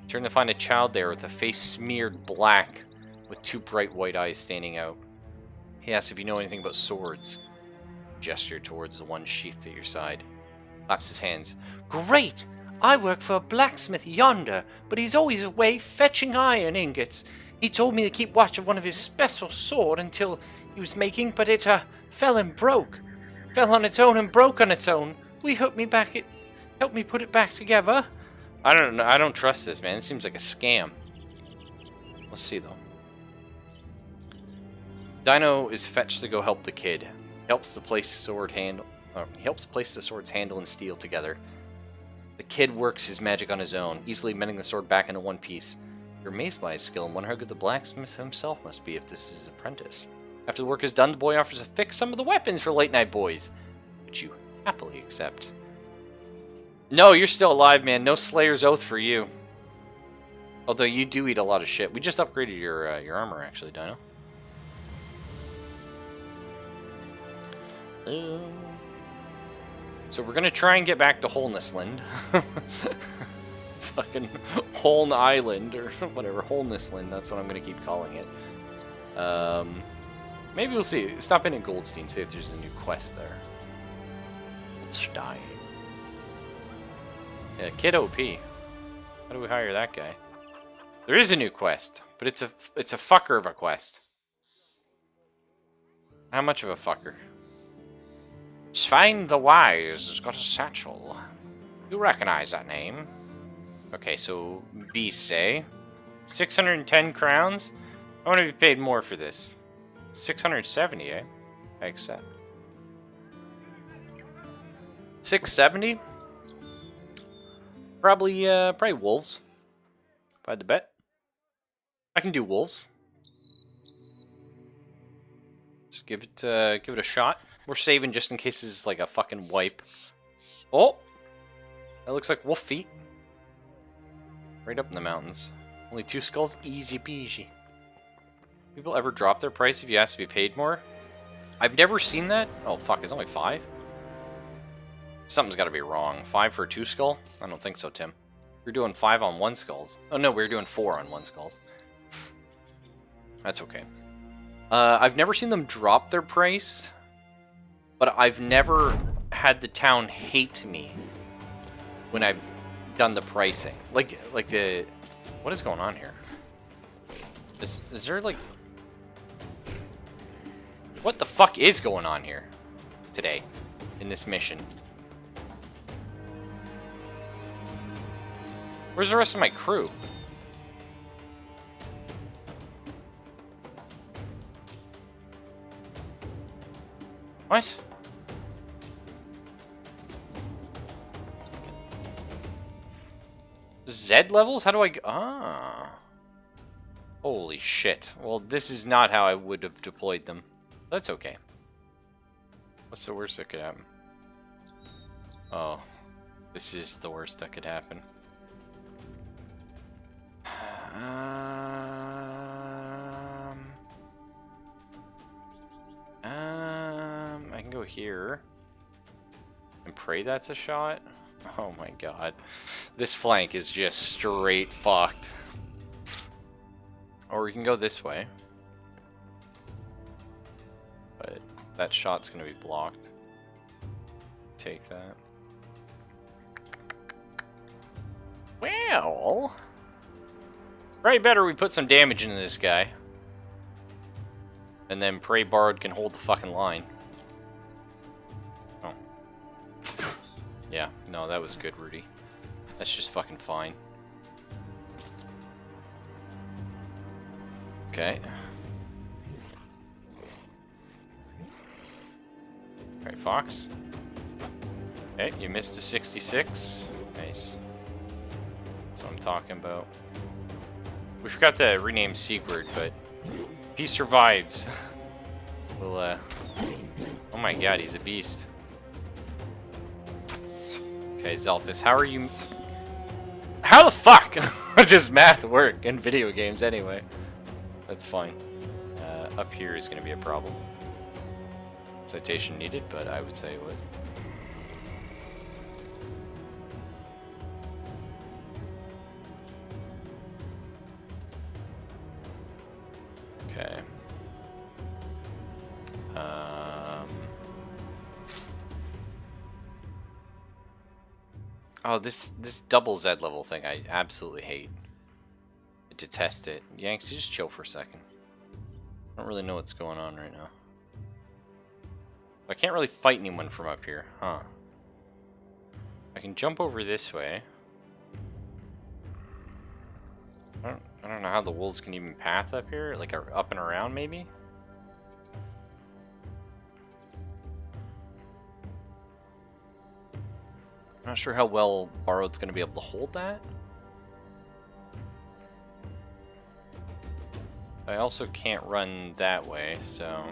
You turn to find a child there with a face smeared black, with 2 bright white eyes standing out. He asks if you know anything about swords. Gesture towards the one sheathed at your side. Claps his hands. Great! I work for a blacksmith yonder, but he's always away fetching iron ingots. He told me to keep watch of one of his special sword until he was making, but it fell and broke. Fell on its own and broke on its own. Will you help me put it back together? I don't know. I don't trust this, man. It seems like a scam. Let's see though. Dino is fetched to go help the kid. He helps place the sword's handle and steel together. The kid works his magic on his own, easily mending the sword back into one piece. You're amazed by his skill and wonder how good the blacksmith himself must be if this is his apprentice. After the work is done, the boy offers to fix some of the weapons for late night boys, which you happily accept. No, you're still alive, man. No Slayer's Oath for you. Although you do eat a lot of shit. We just upgraded your armor, actually, Dino. So we're gonna try and get back to Holnessland. Fucking Holn Island, or whatever, Holnessland, that's what I'm gonna keep calling it. Maybe we'll see. Stop in at Goldstein, see if there's a new quest there. Goldstein. Yeah, Kid OP. How do we hire that guy? There is a new quest, but it's a fucker of a quest. How much of a fucker? Svein the Wise has got a satchel. You recognize that name? Okay, so beasts, eh? 610 crowns? I want to be paid more for this. 670, eh? I accept. 670? Probably wolves. If I had to bet. I can do wolves. Let's give it a shot. We're saving just in case this is like a fucking wipe. Oh! That looks like wolf feet. Right up in the mountains. Only 2 skulls? Easy peasy. People ever drop their price if you ask to be paid more? I've never seen that. Oh fuck, it's only 5? Something's gotta be wrong. 5 for a 2 skull? I don't think so, Tim. We're doing 5 on 1 skulls. Oh no, we're doing 4 on 1 skulls. That's okay. I've never seen them drop their price, but I've never had the town hate me when I've done the pricing. Like the... What is going on here? Is there like... What the fuck is going on here today in this mission? Where's the rest of my crew? What? Z levels? How do I go? Ah. Holy shit. Well, this is not how I would have deployed them. That's okay. What's the worst that could happen? Oh. This is the worst that could happen. I can go here and pray that's a shot. Oh my god. This flank is just straight fucked. Or we can go this way. But that shot's gonna be blocked. Take that. Well, probably better we put some damage into this guy. And then pray Bard can hold the fucking line. Oh. Yeah, no, that was good, Rudy. That's just fucking fine. Okay. Alright, Fox. Okay, you missed a 66. Nice. That's what I'm talking about. We forgot to rename Sigurd, but if he survives, we'll, oh my god, he's a beast. Okay, Zelphus, how are you... How the fuck does math work in video games anyway? That's fine. Up here is going to be a problem. Citation needed, but I would say it would. Okay. Oh, this double Z level thing I absolutely hate. I detest it. Yanks, you just chill for a second. I don't really know what's going on right now. I can't really fight anyone from up here, huh? I can jump over this way. I don't know how the wolves can even path up here, like up and around maybe? I'm not sure how well Borrowed's going to be able to hold that. I also can't run that way, so...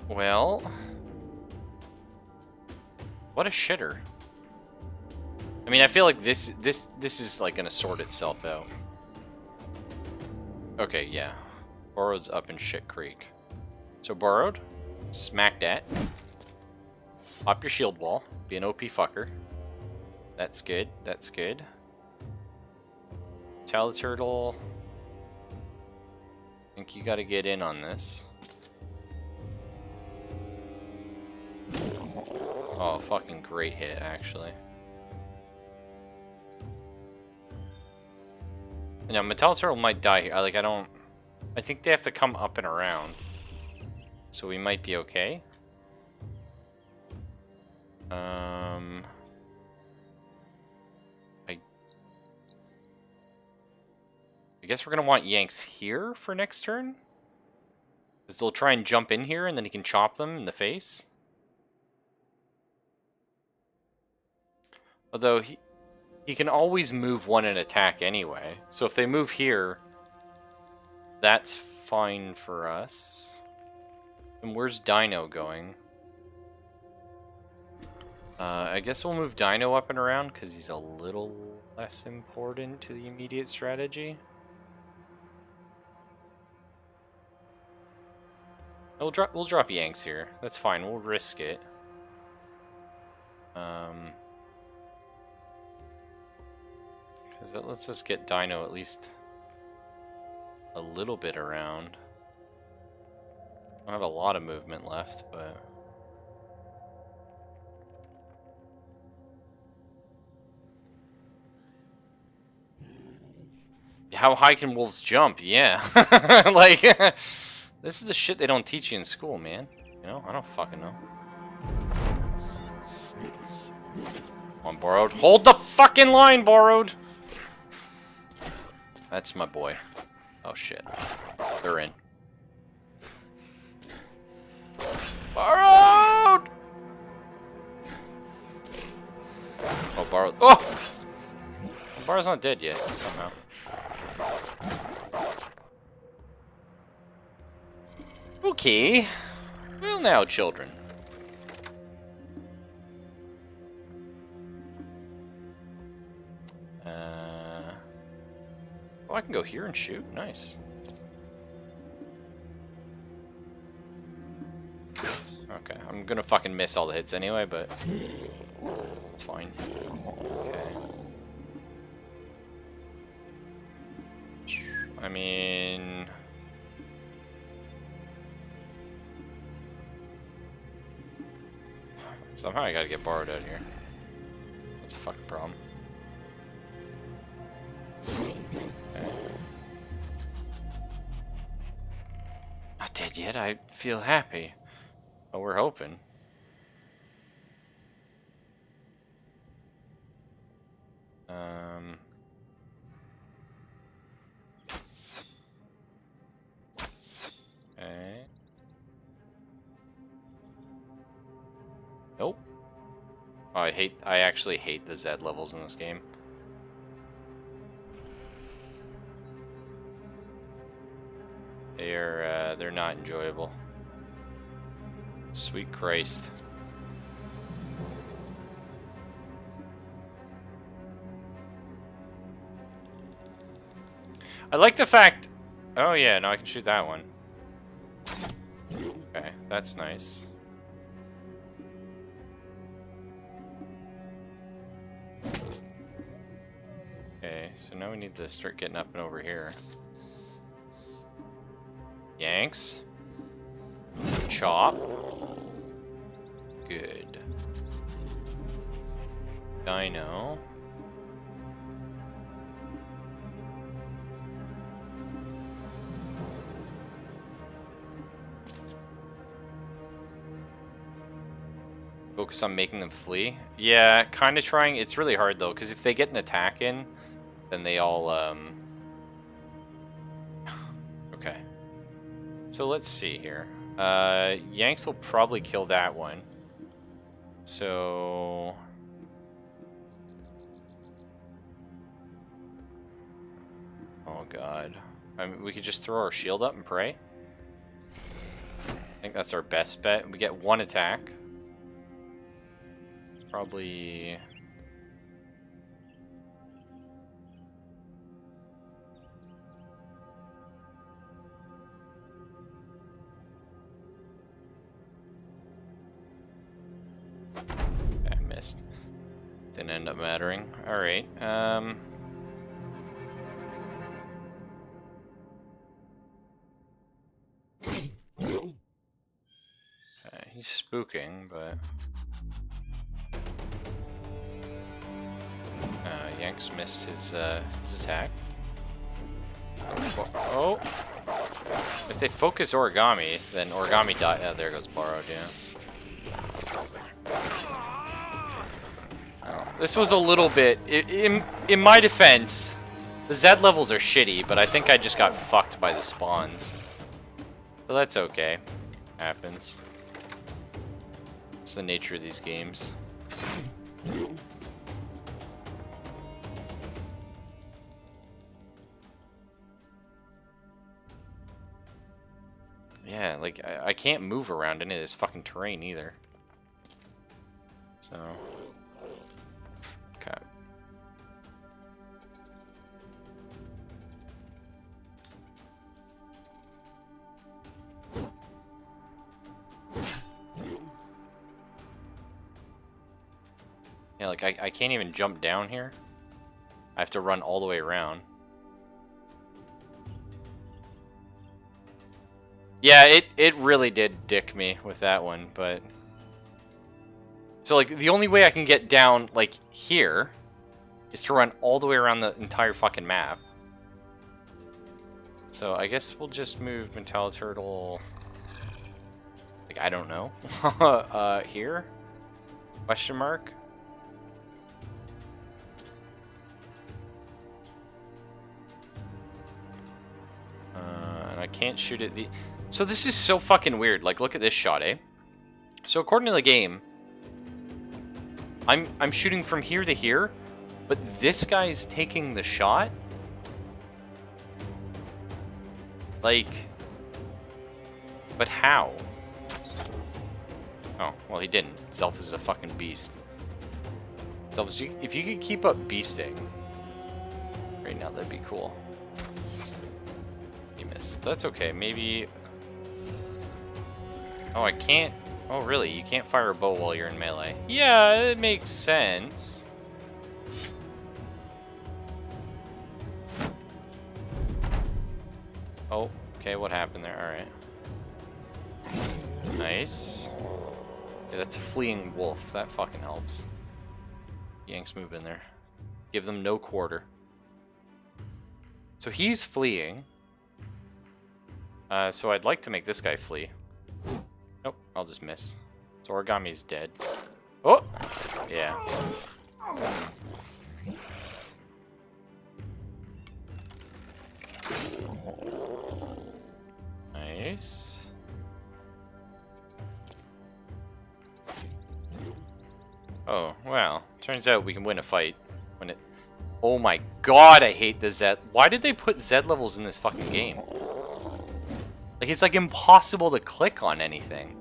Well... What a shitter. I mean, I feel like this is like gonna sort itself out. Okay, yeah. Borrowed's up in Shit Creek. So Borrowed, smack that. Pop your shield wall. Be an OP fucker. That's good. That's good. Tell the turtle. I think you gotta get in on this. Oh, fucking great hit, actually. Now, Metal Turtle might die here. I think they have to come up and around. So we might be okay. I guess we're gonna want Yanks here for next turn. Because they'll try and jump in here and then he can chop them in the face. Although he can always move one and attack anyway. So if they move here, that's fine for us. And where's Dino going? I guess we'll move Dino up and around because he's a little less important to the immediate strategy. We'll drop Yanks here. That's fine. We'll risk it. Because that lets us get Dino at least a little bit around. I don't have a lot of movement left, but... How high can wolves jump? Yeah. Like, this is the shit they don't teach you in school, man. You know? I don't fucking know. Come on, Borrowed. Hold the fucking line, Borrowed! That's my boy. Oh, shit. They're in. Borrowed! Oh, Borrowed. Oh! Borrowed's not dead yet, somehow. Okay. Well, now, children. Oh, I can go here and shoot. Nice. Okay, I'm gonna fucking miss all the hits anyway, but it's fine. Okay. I mean... Somehow I gotta get Borrowed out of here. That's a fucking problem. Okay. Not dead yet, I feel happy. But we're hoping. Okay. Nope. Oh, I actually hate the Z levels in this game. They're not enjoyable. Sweet Christ. I like the fact... Oh yeah, no, I can shoot that one. Okay, that's nice. Okay, so now we need to start getting up and over here. Yanks. chop. Good. Dino. Focus on making them flee. Yeah, kind of trying. It's really hard though, because if they get an attack in, then they all okay. So let's see here. Yanks will probably kill that one. So oh god. I mean, we could just throw our shield up and pray. I think that's our best bet. We get one attack. Probably I missed. Didn't end up mattering. Alright. He's spooking, but Yanks missed his attack. Oh! If they focus Origami, then Origami die. Oh, there goes Borrowed, yeah. Oh, this was a little bit... In my defense, the Z levels are shitty, but I think I just got fucked by the spawns. But that's okay. Happens. It's the nature of these games. Yeah, like, I can't move around any of this fucking terrain either. So... Okay. Yeah, like, I can't even jump down here. I have to run all the way around. Yeah, it really did dick me with that one, but... So, like, the only way I can get down, like, here is to run all the way around the entire fucking map. So, I guess we'll just move Metal Turtle... Like, I don't know. Here? Question mark? And I can't shoot at the... So this is so fucking weird. Like, look at this shot, eh? So according to the game, I'm shooting from here to here, but this guy's taking the shot? Like... But how? Oh, well, he didn't. Zelf is a fucking beast. Zelf, if you could keep up beasting right now, that'd be cool. He missed. But that's okay. Maybe... Oh, I can't... Oh, really? You can't fire a bow while you're in melee? Yeah, it makes sense. Oh, okay, what happened there? Alright. Nice. Okay, that's a fleeing wolf. That fucking helps. Yanks move in there. Give them no quarter. So he's fleeing. So I'd like to make this guy flee. Nope, I'll just miss. So Origami's dead. Oh! Yeah. Nice. Oh, wow. Turns out we can win a fight when it... Oh my god, I hate the Z... Why did they put Z levels in this fucking game? Like, it's like impossible to click on anything.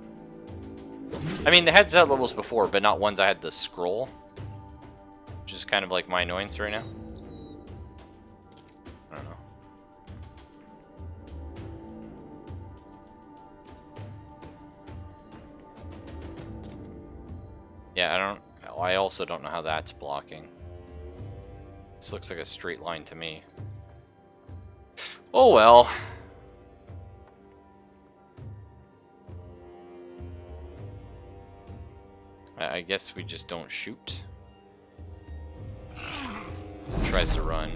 I mean, they had Z levels before, but not ones I had to scroll. Which is kind of like my annoyance right now. I don't know. Yeah, I also don't know how that's blocking. This looks like a straight line to me. Oh well. I guess we just don't shoot. Tries to run.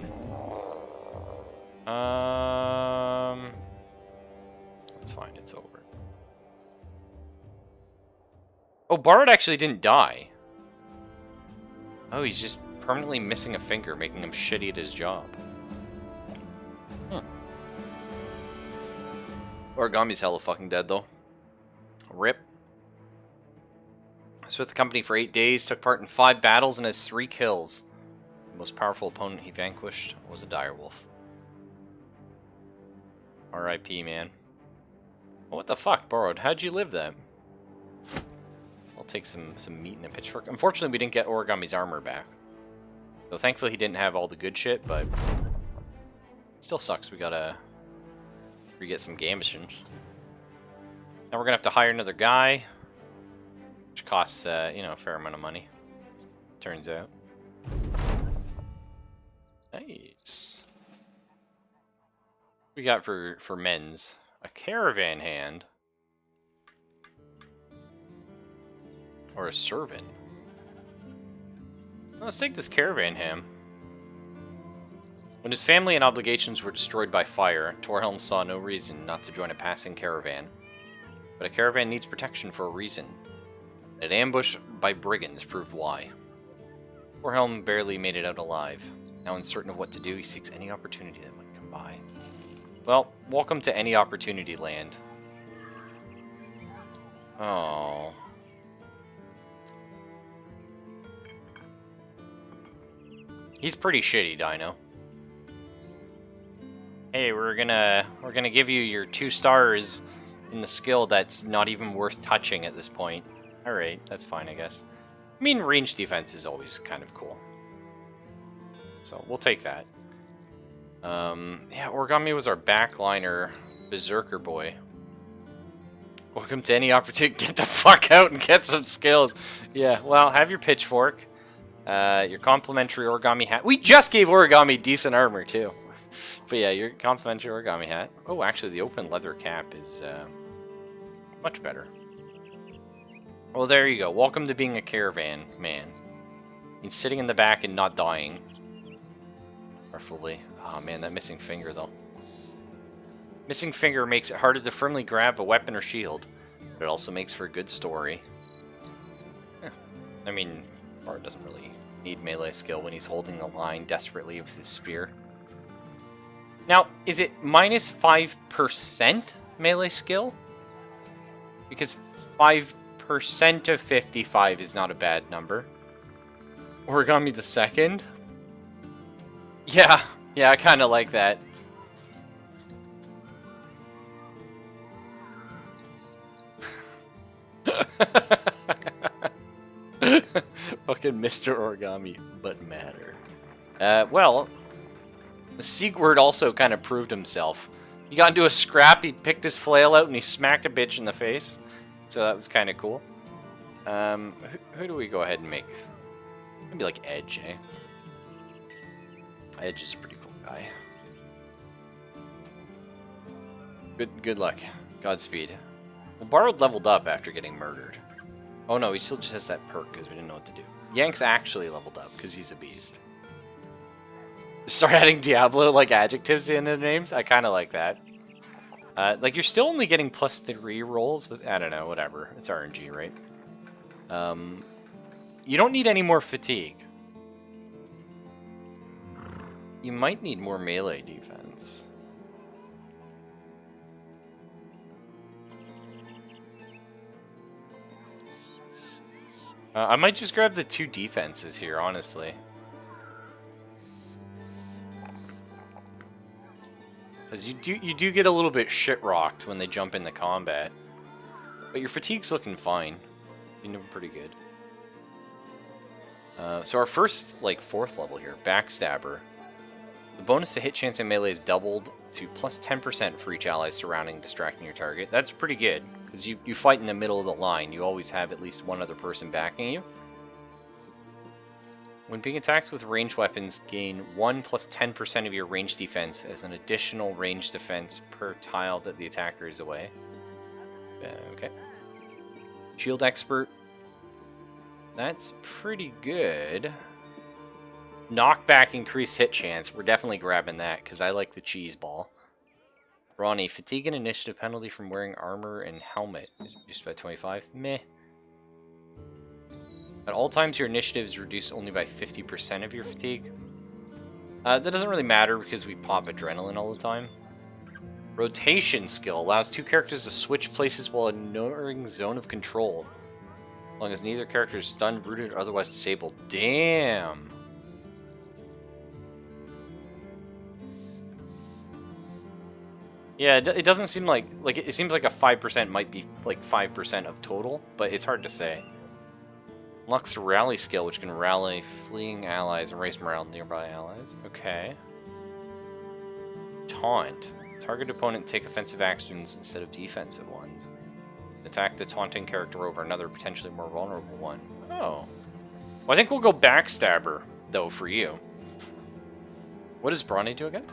That's fine, it's over. Oh, Bard actually didn't die. Oh, he's just permanently missing a finger, making him shitty at his job. Origami's hella fucking dead, though. Rip. I was with the company for 8 days, took part in 5 battles, and has 3 kills. The most powerful opponent he vanquished was a direwolf. R.I.P., man. Oh, what the fuck, Borrowed? How'd you live that? I'll take some meat and a pitchfork. Unfortunately, we didn't get Origami's armor back. So thankfully he didn't have all the good shit, but... still sucks, we gotta... get some gambishins. Now we're gonna have to hire another guy. Which costs, you know, a fair amount of money. Turns out. Nice. What we got for men's? A caravan hand. Or a servant. Let's take this caravan ham. When his family and obligations were destroyed by fire, Torhelm saw no reason not to join a passing caravan. But a caravan needs protection for a reason. An ambush by brigands proved why. Torhelm barely made it out alive. Now uncertain of what to do, he seeks any opportunity that might come by. Well, welcome to any opportunity land. Oh. He's pretty shitty, Dino. Hey, we're gonna give you your 2 stars in the skill that's not even worth touching at this point. Alright, that's fine, I guess. I mean, range defense is always kind of cool. So, we'll take that. Yeah, Origami was our backliner berserker boy. Welcome to any opportunity. Get the fuck out and get some skills. Yeah, well, have your pitchfork. Your complimentary origami hat. We just gave Origami decent armor, too. But yeah, your complimentary origami hat. Oh, actually, the open leather cap is much better. Well, there you go. Welcome to being a caravan man. Means sitting in the back and not dying. Preferably. Oh man, that missing finger though. Missing finger makes it harder to firmly grab a weapon or shield, but it also makes for a good story. I mean, Bard doesn't really need melee skill when he's holding the line desperately with his spear. Now, is it minus 5% melee skill? Because 5% of 55 is not a bad number. Origami the second? Yeah, I kind of like that. Fucking Mr. Origami, but matter. Well, the Siegward also kind of proved himself. He got into a scrap, he picked his flail out, and he smacked a bitch in the face. So that was kind of cool. Who do we go ahead and make? Maybe like Edge, eh? Edge is a pretty cool guy. Good luck. Godspeed. Well, Borrowed leveled up after getting murdered. Oh no, he still just has that perk because we didn't know what to do. Yank's actually leveled up because he's a beast. Start adding Diablo like adjectives in their names. I kind of like that. Like you're still only getting +3 rolls with I don't know, whatever. It's RNG, right? You don't need any more fatigue. You might need more melee defense. I might just grab the 2 defenses here, honestly. Because you do get a little bit shit-rocked when they jump into combat. But your fatigue's looking fine. You're doing pretty good. So our first, like, 4th level here, Backstabber. The bonus to hit chance in melee is doubled to +10% for each ally surrounding and distracting your target. That's pretty good, because you fight in the middle of the line. You always have at least one other person backing you. When being attacked with ranged weapons, gain 1 + 10% of your range defense as an additional range defense per tile that the attacker is away. Okay. Shield Expert. That's pretty good. Knockback, increased hit chance. We're definitely grabbing that because I like the cheese ball. Ronnie, fatigue and initiative penalty from wearing armor and helmet is reduced by 25. Meh. At all times, your initiative is reduced only by 50% of your fatigue. That doesn't really matter because we pop adrenaline all the time. Rotation skill allows two characters to switch places while ignoring zone of control, as long as neither character is stunned, rooted, or otherwise disabled. Damn. Yeah, it doesn't seem like it seems like a 5% might be like 5% of total, but it's hard to say. Unlocks the rally skill, which can rally fleeing allies and raise morale nearby allies. Okay. Taunt. Target opponent take offensive actions instead of defensive ones. Attack the taunting character over another potentially more vulnerable one. Oh. Well, I think we'll go Backstabber, though, for you. What does Brawny do again?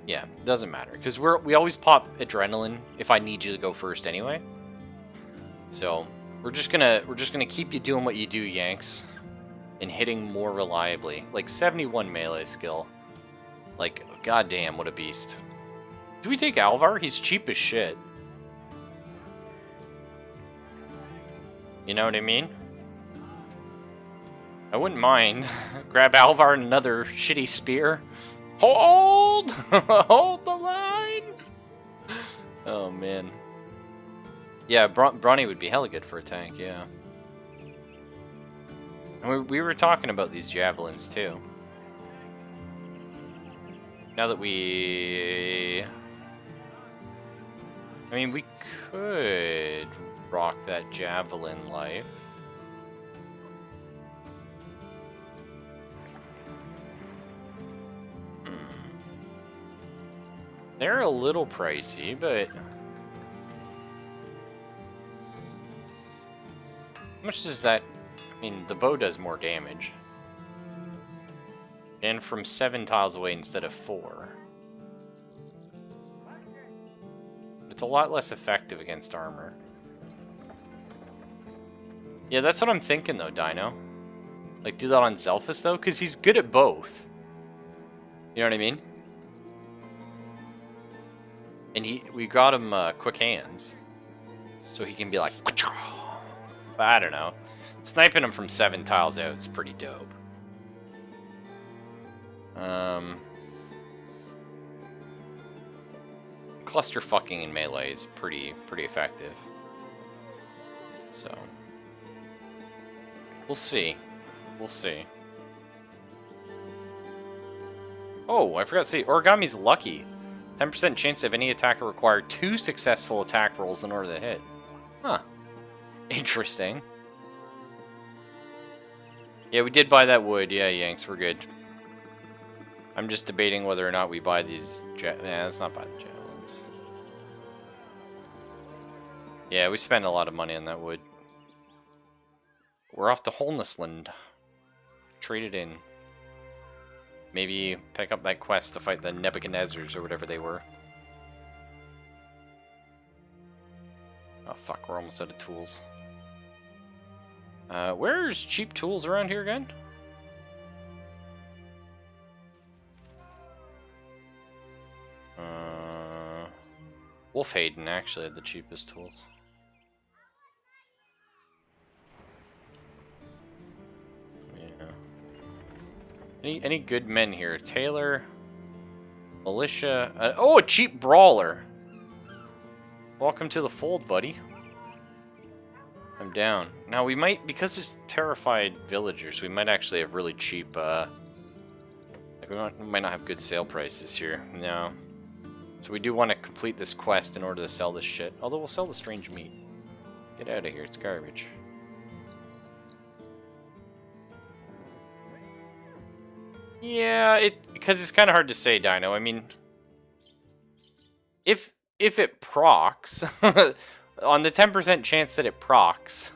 Yeah, doesn't matter, because we always pop Adrenaline if I need you to go first anyway. So we're just gonna keep you doing what you do, Yanks, and hitting more reliably. Like 71 melee skill. Like, goddamn, what a beast. Do we take Alvar? He's cheap as shit. You know what I mean? I wouldn't mind. Grab Alvar and another shitty spear. Hold! Hold the line! Oh, man. Yeah, Brawny would be hella good for a tank, yeah. And we were talking about these javelins, too. Now that we... I mean, we could rock that javelin life. They're a little pricey, but... How much does that... I mean, the bow does more damage. And from 7 tiles away instead of 4. It's a lot less effective against armor. Yeah, that's what I'm thinking though, Dino. Like, do that on Zelphus though? Because he's good at both. You know what I mean? And we got him quick hands. So he can be like... But I don't know. Sniping him from 7 tiles out is pretty dope. Cluster fucking in melee is pretty effective. So we'll see. We'll see. Oh, I forgot to say, Origami's lucky. 10% chance of any attacker require 2 successful attack rolls in order to hit. Huh. Interesting. Yeah, we did buy that wood. Yeah, Yanks, we're good. I'm just debating whether or not we buy these... Yeah, let's not buy the javelins. Yeah, we spent a lot of money on that wood. We're off to Holnessland. Trade it in. Maybe pick up that quest to fight the Nebuchadnezzars or whatever they were. Oh fuck, we're almost out of tools. Where's cheap tools around here again? Wolfhaden actually had the cheapest tools. Yeah. Any good men here? Taylor, Militia. Oh, a cheap brawler. Welcome to the fold, buddy. I'm down. Now we might, because there's terrified villagers, we might actually have really cheap. Like we might not have good sale prices here. No. So we do want to complete this quest in order to sell this shit. Although we'll sell the strange meat. Get out of here, it's garbage. Yeah, because it's kind of hard to say, Dino. I mean, if it procs, on the 10% chance that it procs,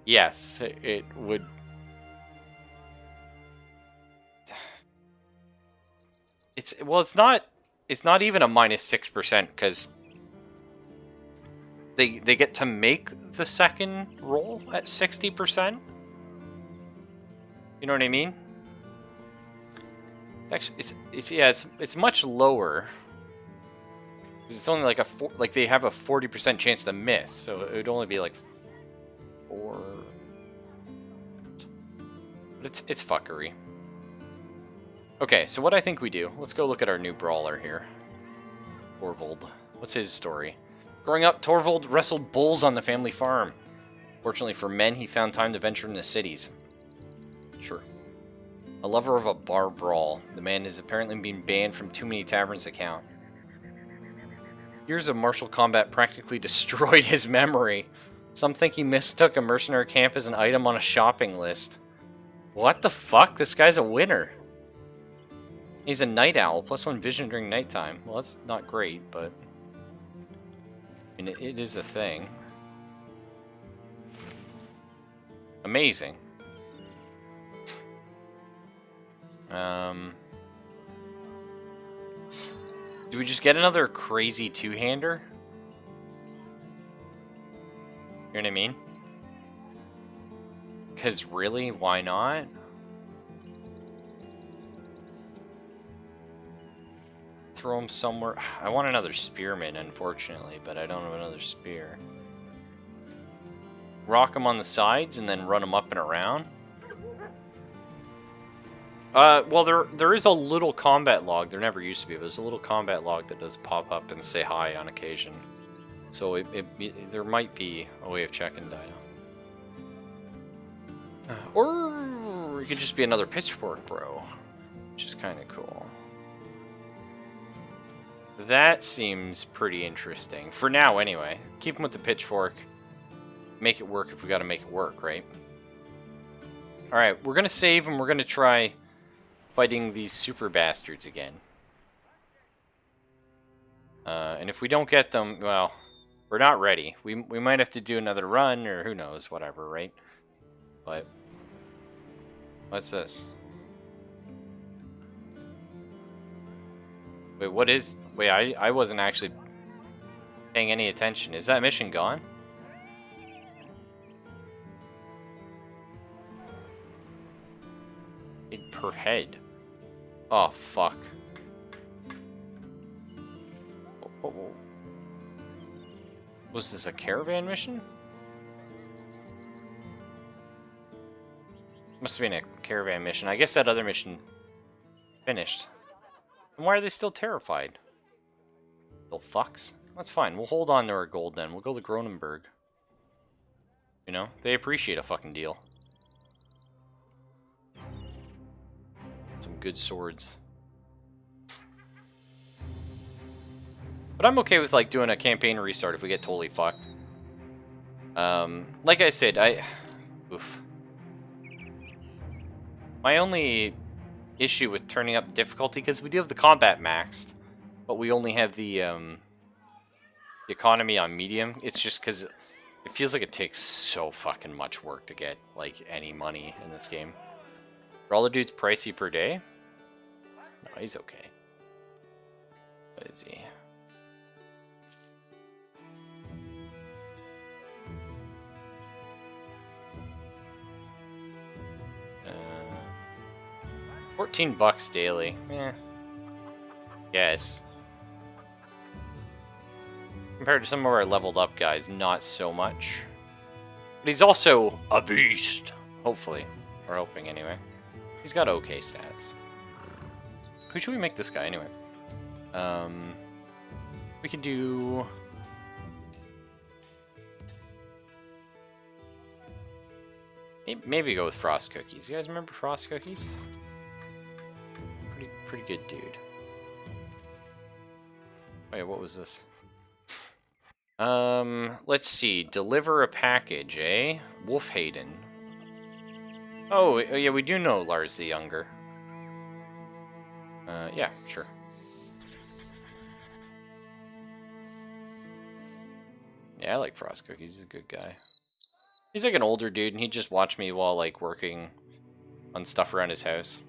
yes, it would. It's not even a -6% because they get to make the second roll. still at 60%. You know what I mean? Actually, it's much lower. It's only like like they have a 40% chance to miss, so it would only be like 4. But it's fuckery. Okay, so what I think we do, let's go look at our new brawler here. Torvald. What's his story? Growing up, Torvald wrestled bulls on the family farm. Fortunately for men, he found time to venture into cities. Sure. A lover of a bar brawl, the man is apparently being banned from too many taverns to count. Years of martial combat practically destroyed his memory. Some think he mistook a mercenary camp as an item on a shopping list. What the fuck? This guy's a winner. He's a night owl, +1 vision during nighttime. Well, that's not great, but... I mean, it is a thing. Amazing. Do we just get another crazy two-hander? You know what I mean? Because really, why not? Throw him somewhere. I want another spearman, unfortunately, but I don't have another spear. Rock him on the sides and then run him up and around. Well, there is a little combat log. There never used to be. But there's a little combat log that does pop up and say hi on occasion. So there might be a way of checking Dino. Or it could just be another pitchfork, bro, which is kind of cool. That seems pretty interesting. For now, anyway. Keep him with the pitchfork. Make it work if we gotta make it work, right? Alright, we're gonna save and we're gonna try fighting these super bastards again. And if we don't get them, well, we're not ready. We might have to do another run, or who knows, whatever, right? But, what's this? Wait, what is... Wait, I wasn't actually paying any attention. Is that mission gone? Per head. Oh, fuck. Was this a caravan mission? Must have been a caravan mission. I guess that other mission finished. And why are they still terrified? Little fucks. That's fine. We'll hold on to our gold then. We'll go to Gronenberg. You know, they appreciate a fucking deal. Some good swords. But I'm okay with, like, doing a campaign restart if we get totally fucked. Like I said, oof. My only issue with turning up the difficulty, because we do have the combat maxed, but we only have the economy on medium. It's just because it feels like it takes so fucking much work to get, like, any money in this game. Brawler dude's pricey per day? No, he's okay. What is he? $14 daily. Eh. Yes. Compared to some of our leveled up guys, not so much. But he's also a beast. Hopefully. We're hoping anyway. He's got okay stats. Who should we make this guy anyway? We could do... Maybe go with Frost Cookies. You guys remember Frost Cookies? Pretty good dude. Wait, what was this? Let's see. Deliver a package, eh? Wolfhaden. Oh, yeah, we do know Lars the Younger. Yeah, sure. Yeah, I like Frost Cookies. He's a good guy. He's like an older dude, and he just watched me while, like, working on stuff around his house.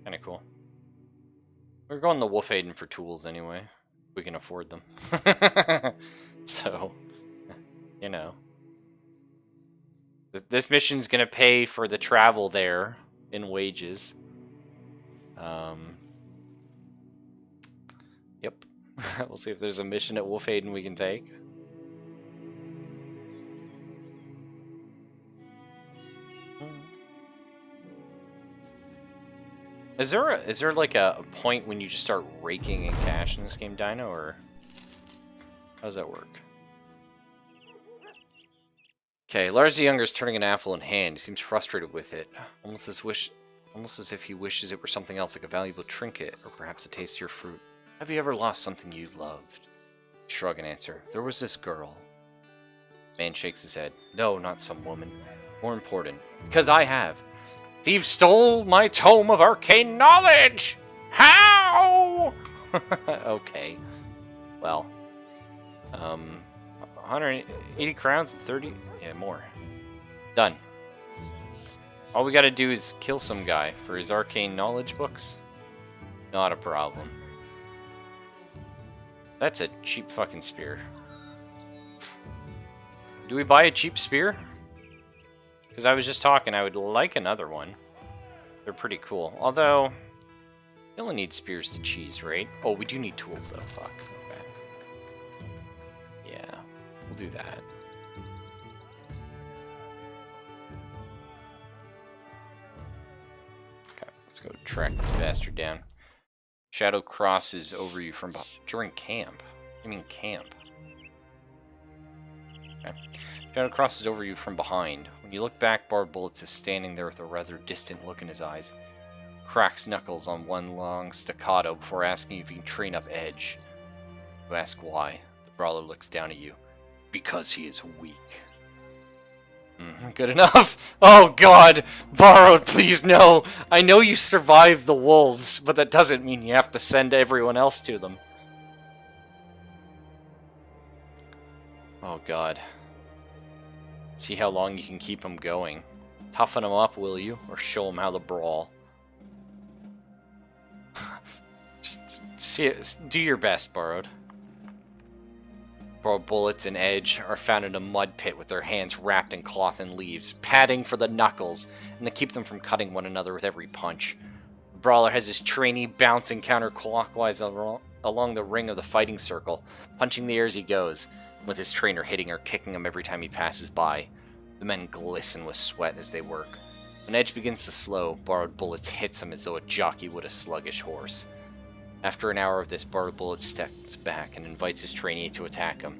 Kinda cool. We're going to Wolfhaden for tools anyway. We can afford them. So, you know. This mission's gonna pay for the travel there in wages. Yep. We'll see if there's a mission at Wolf Haven we can take. Is there like a point when you just start raking in cash in this game, Dino, or how does that work? Okay, Lars the Younger is turning an apple in hand. He seems frustrated with it, almost as if he wishes it were something else, like a valuable trinket, or perhaps a tastier fruit. Have you ever lost something you loved? Shrug and answer. There was this girl. Man shakes his head. No, not some woman. More important, because I have. Thieves stole my tome of arcane knowledge! How? Okay. Well. 180 crowns and 30... Yeah, more. Done. All we gotta do is kill some guy for his arcane knowledge books. Not a problem. That's a cheap fucking spear. Do we buy a cheap spear? Because I was just talking, I would like another one. They're pretty cool. Although, you only need spears to cheese, right? Oh, we do need tools, though. Fuck. Okay. Yeah, we'll do that. Okay, let's go track this bastard down. Shadow crosses over you from during camp. I mean camp. Okay. Shadow crosses over you from behind. When you look back, Barbed Bullets is standing there with a rather distant look in his eyes. Cracks knuckles on one long staccato before asking if you can train up Edge. You ask why. The brawler looks down at you. Because he is weak. Good enough. Oh god! Borrowed, please no! I know you survived the wolves, but that doesn't mean you have to send everyone else to them. Oh god. See how long you can keep them going. Toughen them up, will you? Or show them how to brawl. Just do your best, Borrowed. Barbed Bullets and Edge are found in a mud pit with their hands wrapped in cloth and leaves, padding for the knuckles, and to keep them from cutting one another with every punch. The brawler has his trainee bouncing counterclockwise along the ring of the fighting circle, punching the air as he goes, with his trainer hitting or kicking him every time he passes by. The men glisten with sweat as they work. When Edge begins to slow, Borrowed Bullets hits him as though a jockey would a sluggish horse. After an hour of this, Borrowed Bullets steps back and invites his trainee to attack him.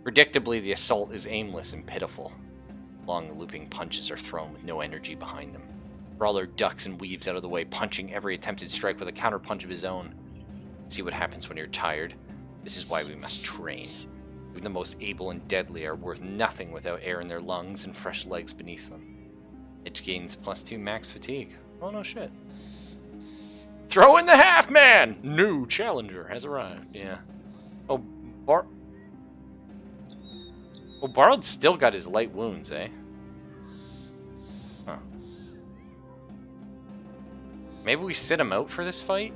Predictably, the assault is aimless and pitiful. Long looping punches are thrown with no energy behind them. Brawler ducks and weaves out of the way, punching every attempted strike with a counterpunch of his own. See what happens when you're tired. This is why we must train. Even the most able and deadly are worth nothing without air in their lungs and fresh legs beneath them. Edge gains +2 max fatigue. Oh no shit. Throw in the half man! New challenger has arrived. Yeah. Oh, Borrowed still got his light wounds, eh? Huh. Maybe we sit him out for this fight?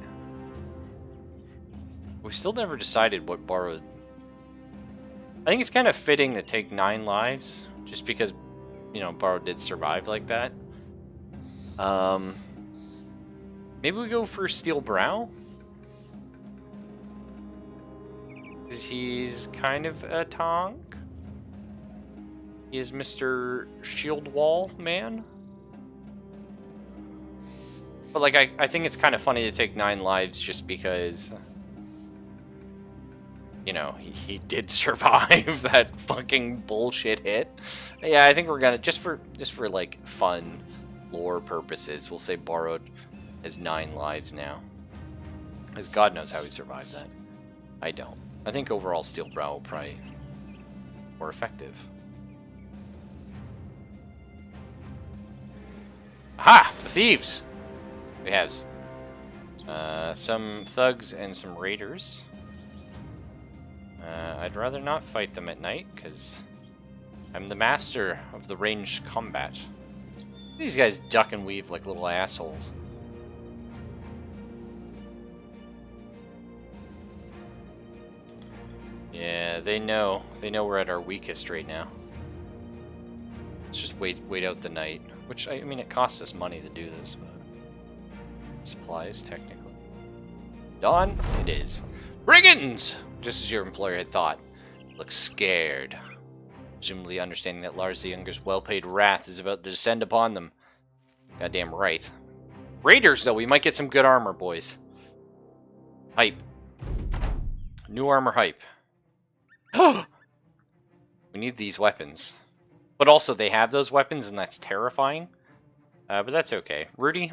We still never decided what Borrowed... I think it's kind of fitting to take 9 lives, just because, you know, Borrowed did survive like that. Maybe we go for Steel Brow? Because he's kind of a tank. He is Mr. Shield Wall Man. But, like, I think it's kind of funny to take 9 lives just because... You know, he did survive that fucking bullshit hit. Yeah, I think we're gonna just for like fun lore purposes, we'll say Borrowed has 9 lives now. Because God knows how he survived that. I don't. I think overall Steel Brow will probably be more effective. Aha! The thieves! We have some thugs and some raiders. I'd rather not fight them at night, because I'm the master of the ranged combat. These guys duck and weave like little assholes. Yeah, they know. They know we're at our weakest right now. Let's just wait out the night. Which, I mean, it costs us money to do this, but... Supplies, technically. Dawn? It is. Brigands! Just as your employer had thought. Looks scared. Presumably understanding that Lars the Younger's well-paid wrath is about to descend upon them. Goddamn right. Raiders, though. We might get some good armor, boys. Hype. New armor hype. We need these weapons. But also, they have those weapons, and that's terrifying. But that's okay. Rudy?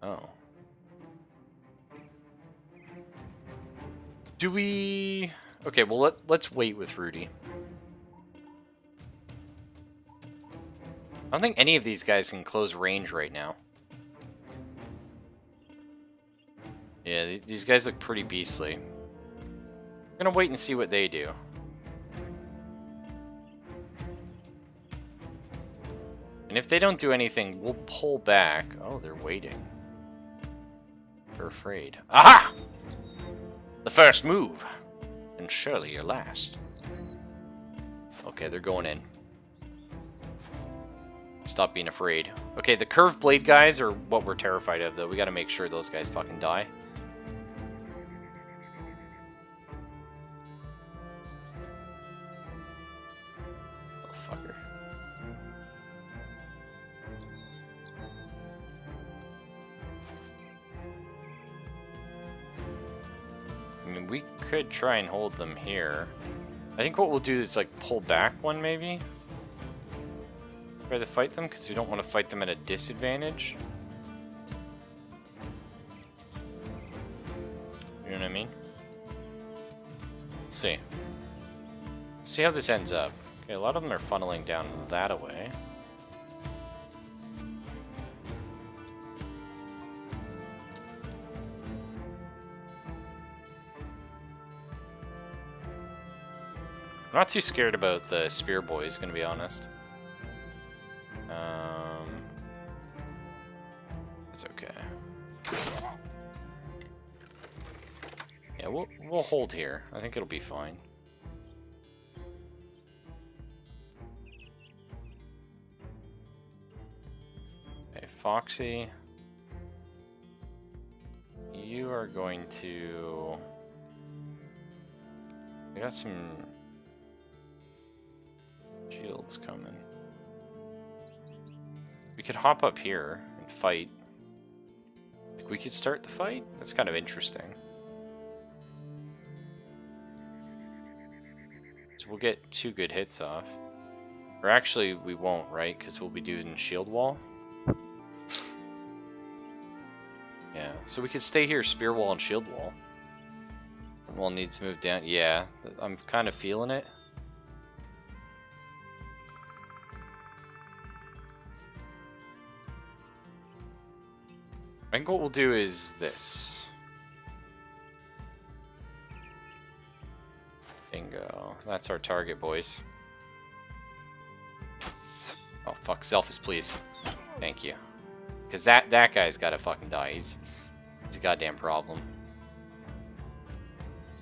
Oh. Do we... Okay, well, let's wait with Rudy. I don't think any of these guys can close range right now. Yeah, these guys look pretty beastly. I'm gonna wait and see what they do. And if they don't do anything, we'll pull back. Oh, they're waiting. They're afraid. Aha! The first move. And surely your last. Okay, they're going in. Stop being afraid. Okay, the curved blade guys are what we're terrified of, though. We gotta make sure those guys fucking die. Oh, fucker. I mean, we could try and hold them here. I think what we'll do is, like, pull back one, maybe? Try to fight them, because we don't want to fight them at a disadvantage. You know what I mean? Let's see. Let's see how this ends up. Okay, a lot of them are funneling down that way. I'm not too scared about the spear boys, gonna be honest. It's okay. Yeah, we'll hold here. I think it'll be fine. Okay, Foxy. You are going to... We got some shields coming. We could hop up here and fight. Like, we could start the fight? That's kind of interesting. So we'll get 2 good hits off. Or actually, we won't, right? Because we'll be doing shield wall. Yeah, so we could stay here, spear wall and shield wall. Wall needs to move down. Yeah, I'm kind of feeling it. I think what we'll do is this. Bingo. That's our target, boys. Oh, fuck. Selfish, please. Thank you. Because that guy's gotta fucking die. He's a goddamn problem.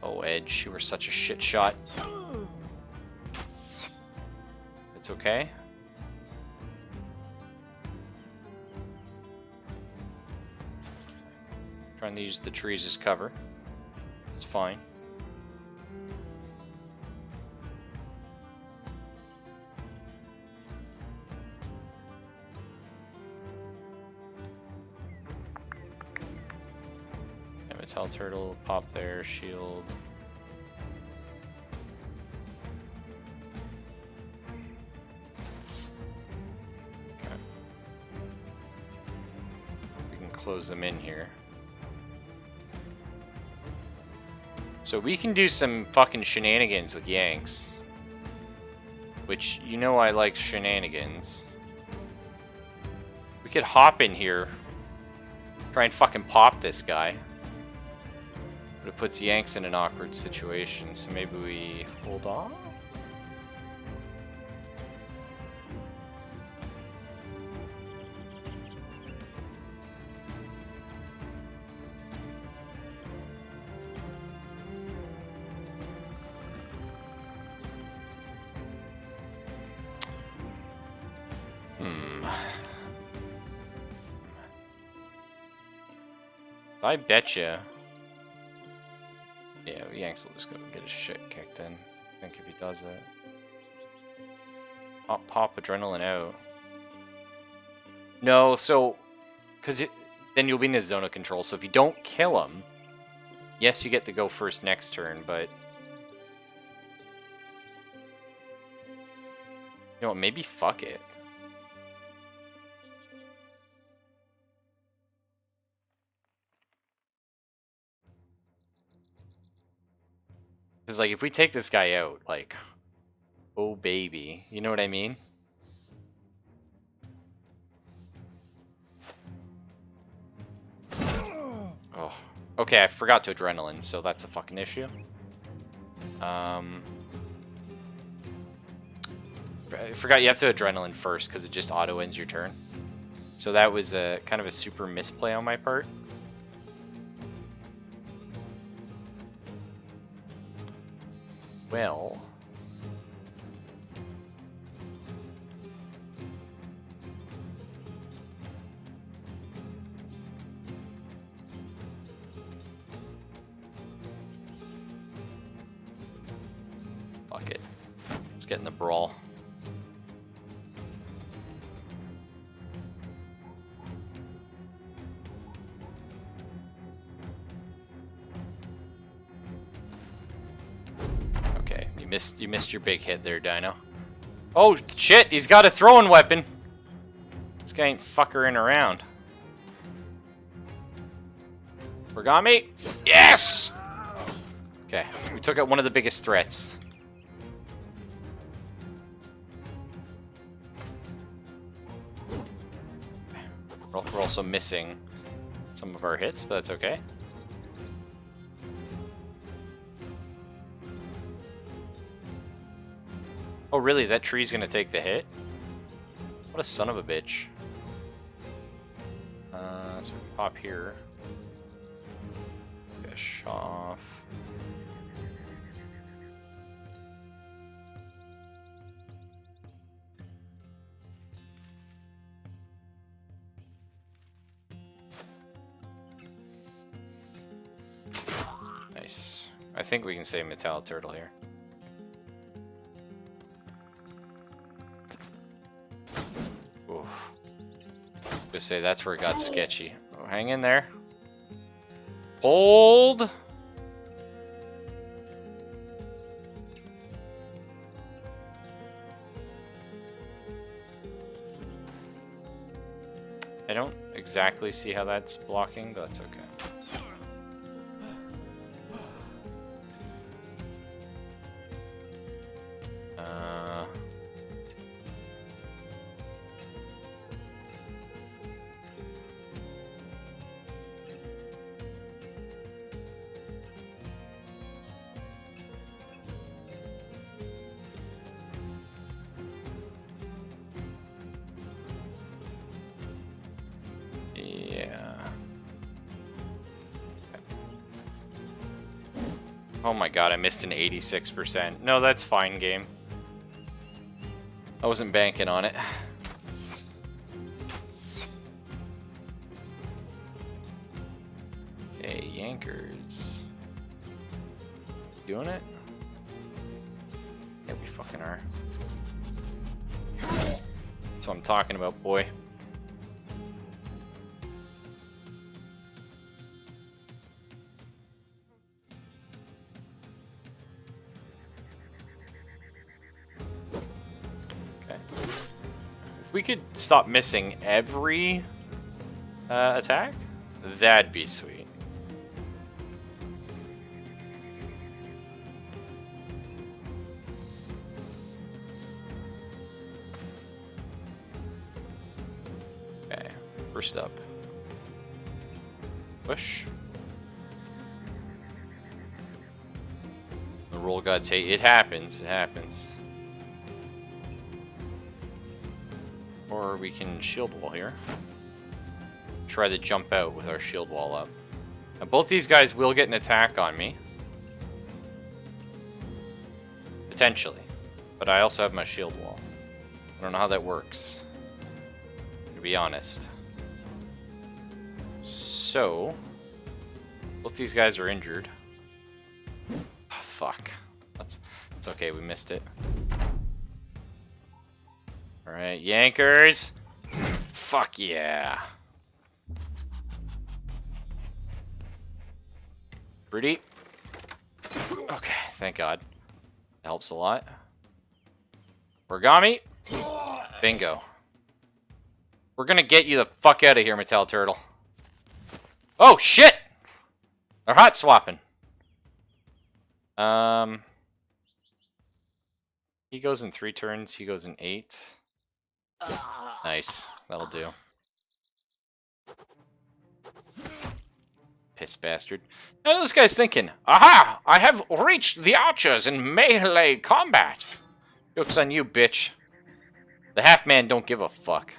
Oh, Edge, you were such a shit shot. It's okay. Trying to use the trees as cover. It's fine. Metal turtle, pop there, shield. Okay. We can close them in here. So we can do some fucking shenanigans with Yanks. Which, you know I like shenanigans. We could hop in here. Try and fucking pop this guy. But it puts Yanks in an awkward situation, so maybe we hold on? I betcha. Yeah, Yanks will just go get his shit kicked in. I think if he does it. Pop adrenaline out. No, so... Because then you'll be in his zone of control, so if you don't kill him... Yes, you get to go first next turn, but... You know what, maybe fuck it. Because, like, if we take this guy out, like... Oh, baby. You know what I mean? Oh. Okay, I forgot to adrenaline, so that's a fucking issue. I forgot you have to adrenaline first, because it just auto-ends your turn. So that was a kind of a super misplay on my part. Well... Fuck it. Let's get in the brawl. Okay, you missed your big hit there, Dino. Oh shit, he's got a throwing weapon. This guy ain't fuckering around. Origami? Yes! Okay, we took out one of the biggest threats. We're also missing some of our hits, but that's okay. Oh, really? That tree's gonna take the hit? What a son of a bitch. So we pop here. Fish off. Nice. I think we can save Metal Turtle here. Oof. Just say that's where it got sketchy. Oh, hang in there. Hold! I don't exactly see how that's blocking, but that's okay. Oh my god, I missed an 86%. No, that's fine, game. I wasn't banking on it. Okay, Yankers. Doing it? Yeah, we fucking are. That's what I'm talking about, boy. If we could stop missing every attack, that'd be sweet. Okay, first up. Push. The roll gods hate. It happens, it happens. Or we can shield wall here. Try to jump out with our shield wall up. Now both these guys will get an attack on me. Potentially. But I also have my shield wall. I don't know how that works. to be honest. So, both these guys are injured. Oh, fuck. It's okay, we missed it. Alright, Yankers! Fuck yeah! Pretty. Okay, thank God. Helps a lot. Origami. Bingo. We're gonna get you the fuck out of here, Metal Turtle. Oh, shit! They're hot swapping. He goes in 3 turns, he goes in 8. Nice. That'll do. Piss bastard. Now this guy's thinking, aha! I have reached the archers in melee combat. Joke's on you, bitch. The half-man don't give a fuck.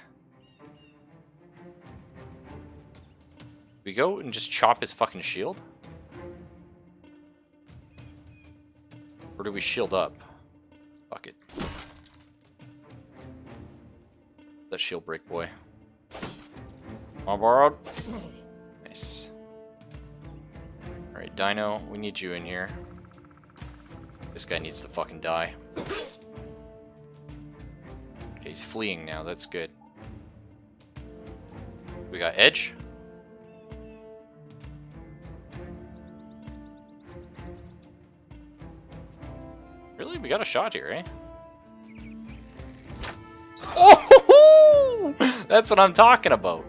We go and just chop his fucking shield? Or do we shield up? Fuck it. That shield break, boy. All borrowed. Nice. Alright, Dino, we need you in here. This guy needs to fucking die. Okay, he's fleeing now, that's good. We got Edge. Really? We got a shot here, eh? Oh! That's what I'm talking about.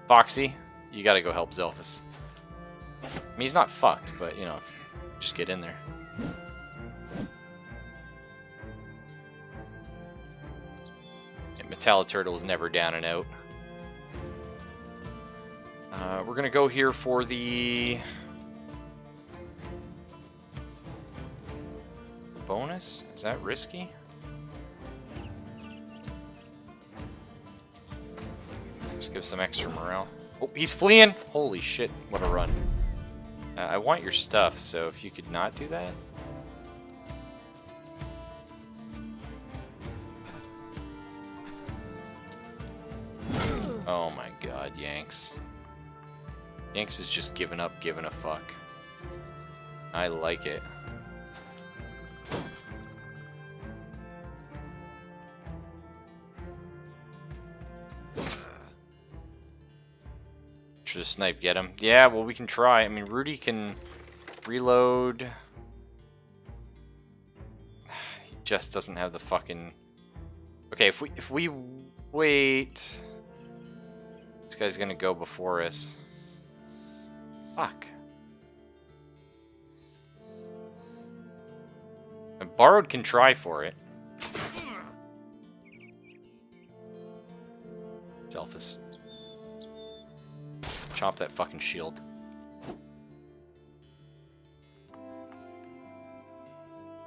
Foxy, you gotta go help Zelphus. I mean, he's not fucked, but, you know, just get in there. Yeah, Metalliturtle is never down and out. We're gonna go here for the... bonus? Is that risky? Just give some extra morale. Oh, he's fleeing! Holy shit, what a run. I want your stuff, so if you could not do that. Oh my god, Yanks. Yanks is just giving up, giving a fuck. I like it. Should the snipe get him? Yeah, well, we can try. I mean, Rudy can reload. He just doesn't have the fucking... Okay, if we wait... This guy's gonna go before us. Fuck. And Borrowed can try for it. Zelphus. Chop that fucking shield.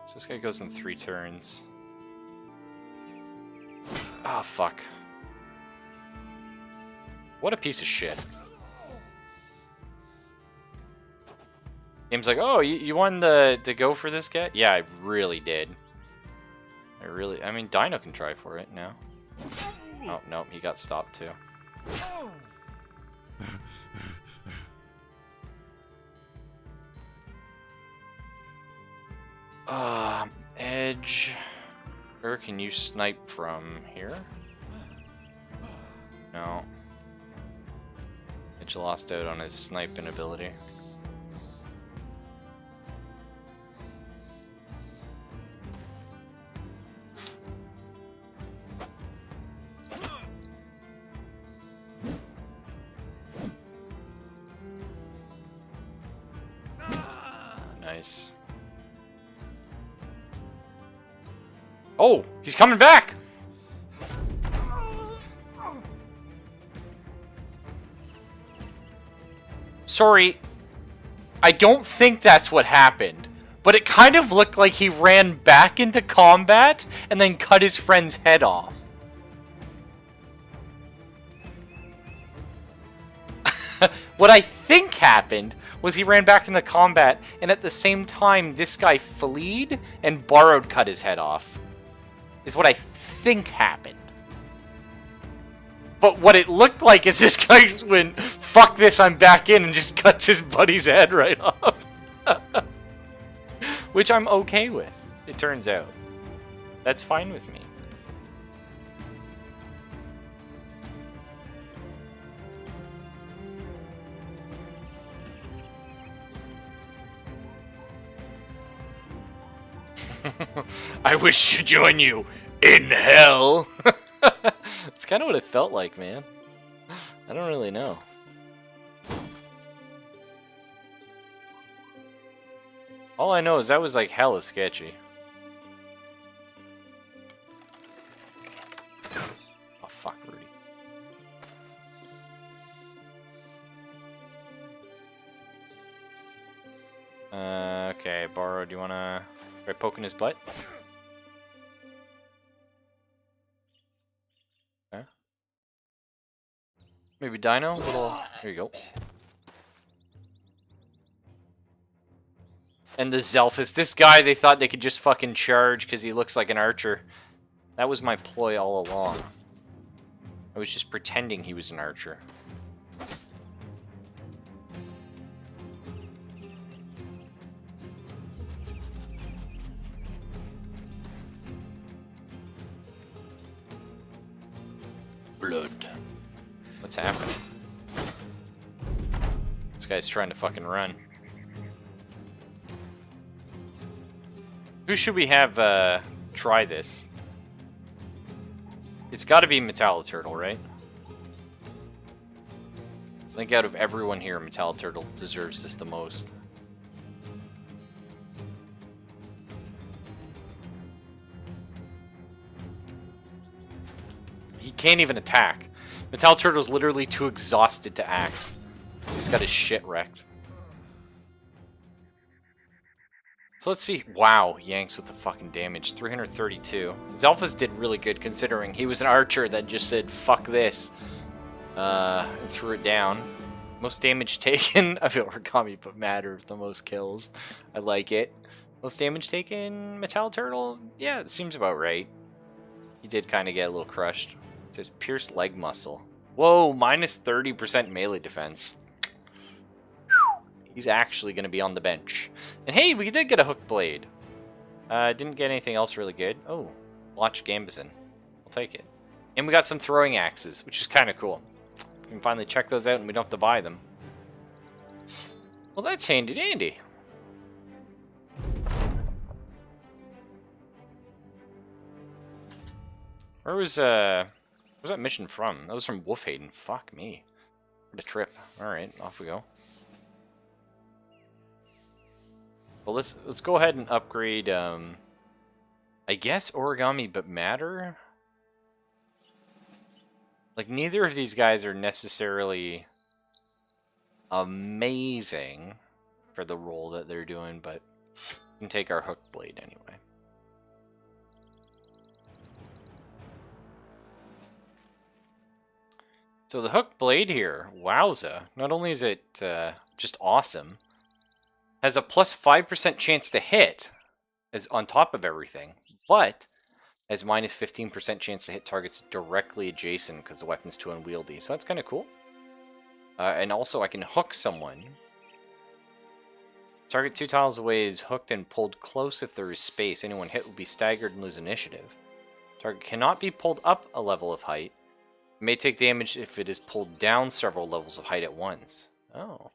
So this guy goes in 3 turns. Oh, fuck. What a piece of shit. Game's like, oh, you wanted to go for this guy? Yeah, I really did. I mean, Dino can try for it now. Oh, no, he got stopped too. Edge. Where can you snipe from here? No. Edge lost out on his sniping ability. Nice. Oh, he's coming back! Sorry, I don't think that's what happened, but it kind of looked like he ran back into combat and then cut his friend's head off. What I think happened was he ran back into combat, and at the same time, this guy fleed and Borrowed cut his head off. Is what I think happened. But what it looked like is this guy went, fuck this, I'm back in, and just cuts his buddy's head right off. Which I'm okay with, it turns out. That's fine with me. I wish to join you in hell. It's kind of what it felt like, man. I don't really know. All I know is that was like hella sketchy. Oh fuck, Rudy. Okay, Borrow, do you wanna try poking his butt? Okay. Maybe Dino? Little. There you go. And the Zelphus. This guy, they thought they could just fucking charge because he looks like an archer. That was my ploy all along. I was just pretending he was an archer. Blood. What's happening? This guy's trying to fucking run. Who should we have try this? It's got to be Metalliturtle, right? I think out of everyone here, Metalliturtle deserves this the most. He can't even attack. Metalliturtle's literally too exhausted to act. He's got his shit wrecked. So let's see. Wow, Yanks with the fucking damage. 332. Zelphus did really good considering he was an archer that just said, fuck this. And threw it down. Most damage taken. I feel Origami but Matter with the most kills. I like it. Most damage taken, Metalliturtle? Yeah, it seems about right. He did kind of get a little crushed. It says pierced leg muscle. Whoa, minus 30% melee defense. He's actually going to be on the bench. And hey, we did get a hook blade. Didn't get anything else really good. Oh, Watch Gambazon. I'll take it. And we got some throwing axes, which is kind of cool. We can finally check those out and we don't have to buy them. Well, that's handy dandy. Where's that mission from? That was from Wolfhaven. Fuck me. What a trip. Alright, off we go. Well, let's go ahead and upgrade, I guess Origami but Matter? Like, neither of these guys are necessarily amazing for the role that they're doing, but we can take our hook blade anyway. So the hook blade here, wowza. Not only is it just awesome, has a plus 5% chance to hit as on top of everything, but has minus 15% chance to hit targets directly adjacent because the weapon's too unwieldy. So that's kind of cool. And also I can hook someone. Target 2 tiles away is hooked and pulled close if there is space. Anyone hit will be staggered and lose initiative. Target cannot be pulled up a level of height. It may take damage if it is pulled down several levels of height at once. Oh.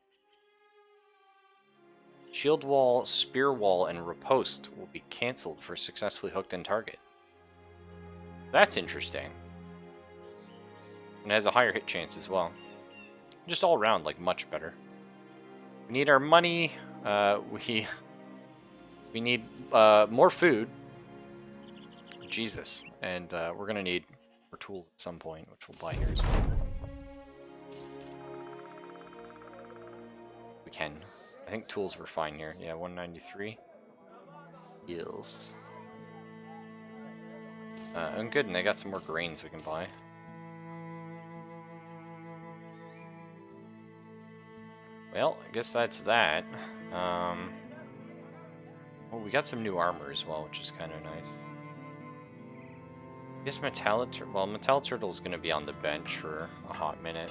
Shield wall, spear wall, and riposte will be cancelled for successfully hooked in target. That's interesting. And it has a higher hit chance as well. Just all around, like, much better. We need our money. We need more food. Jesus. And we're going to need more tools at some point, which we'll buy here as well. We can. I think tools were fine here. Yeah, 193. Yes. And good, and they got some more grains we can buy. Well, I guess that's that. Well, we got some new armor as well, which is kind of nice. guess Metallic Turtle. Well, Metallic Turtle's gonna be on the bench for a hot minute.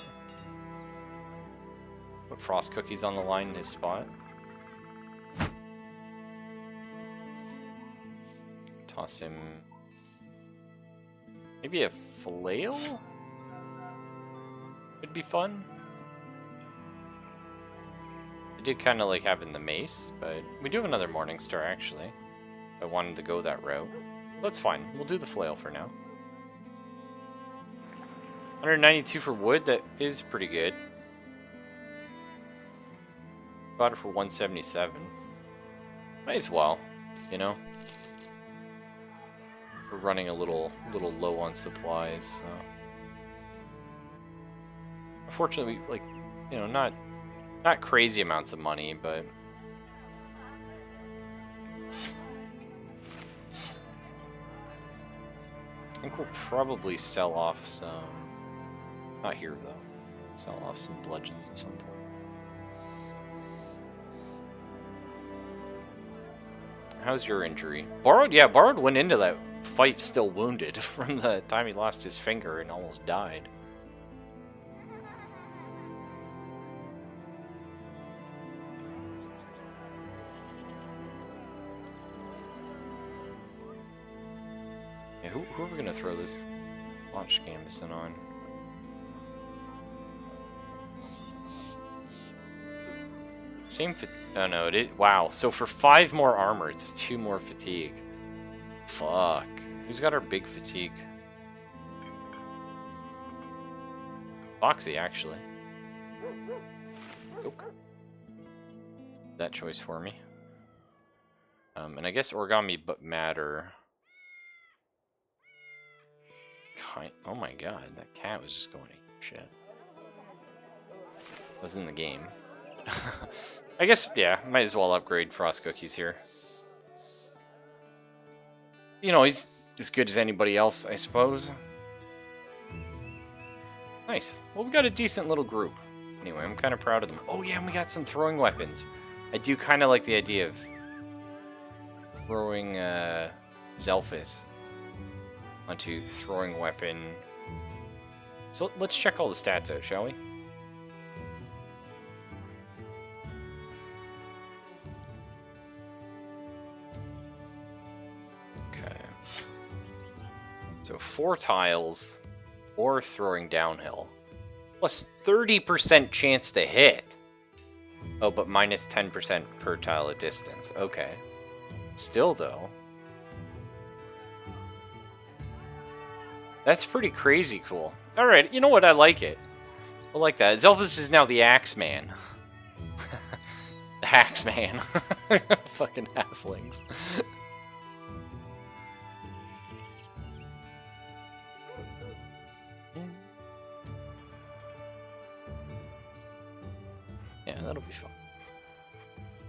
Put Frost Cookies on the line in his spot. Toss him. Maybe a flail? Would be fun. I did kind of like having the mace, but we do have another Morning Star actually. I wanted to go that route. That's fine. We'll do the flail for now. 192 for wood. That is pretty good. Got it for 177. Might as well, you know. We're running a little low on supplies, so. Unfortunately, like, you know, not crazy amounts of money, but I think we'll probably sell off some. Not here though. Sell off some bludgeons at some point. How's your injury? Borrowed? Yeah, Borrowed went into that fight still wounded from the time he lost his finger and almost died. Yeah, who are we going to throw this launch gambeson on? Same oh no, it is. Wow, so for 5 more armor, it's 2 more fatigue. Fuck. Who's got our big fatigue? Foxy, actually. Oak. That choice for me. And I guess origami but matter. Oh my god, that cat was just going to shit. Was in the game. I guess, yeah, might as well upgrade Frost Cookies here. You know, he's as good as anybody else, I suppose. Nice. Well, we got a decent little group. Anyway, I'm kind of proud of them. Oh yeah, and we got some throwing weapons. I do kind of like the idea of throwing Zelphus onto throwing weapon. So let's check all the stats out, shall we? Okay. So 4 tiles or throwing downhill. Plus 30% chance to hit. Oh, but minus 10% per tile of distance. Okay. Still, though. That's pretty crazy cool. Alright, you know what? I like it. I like that. Zelphus is now the Axeman. The Axeman. Fucking halflings. Yeah, that'll be fun.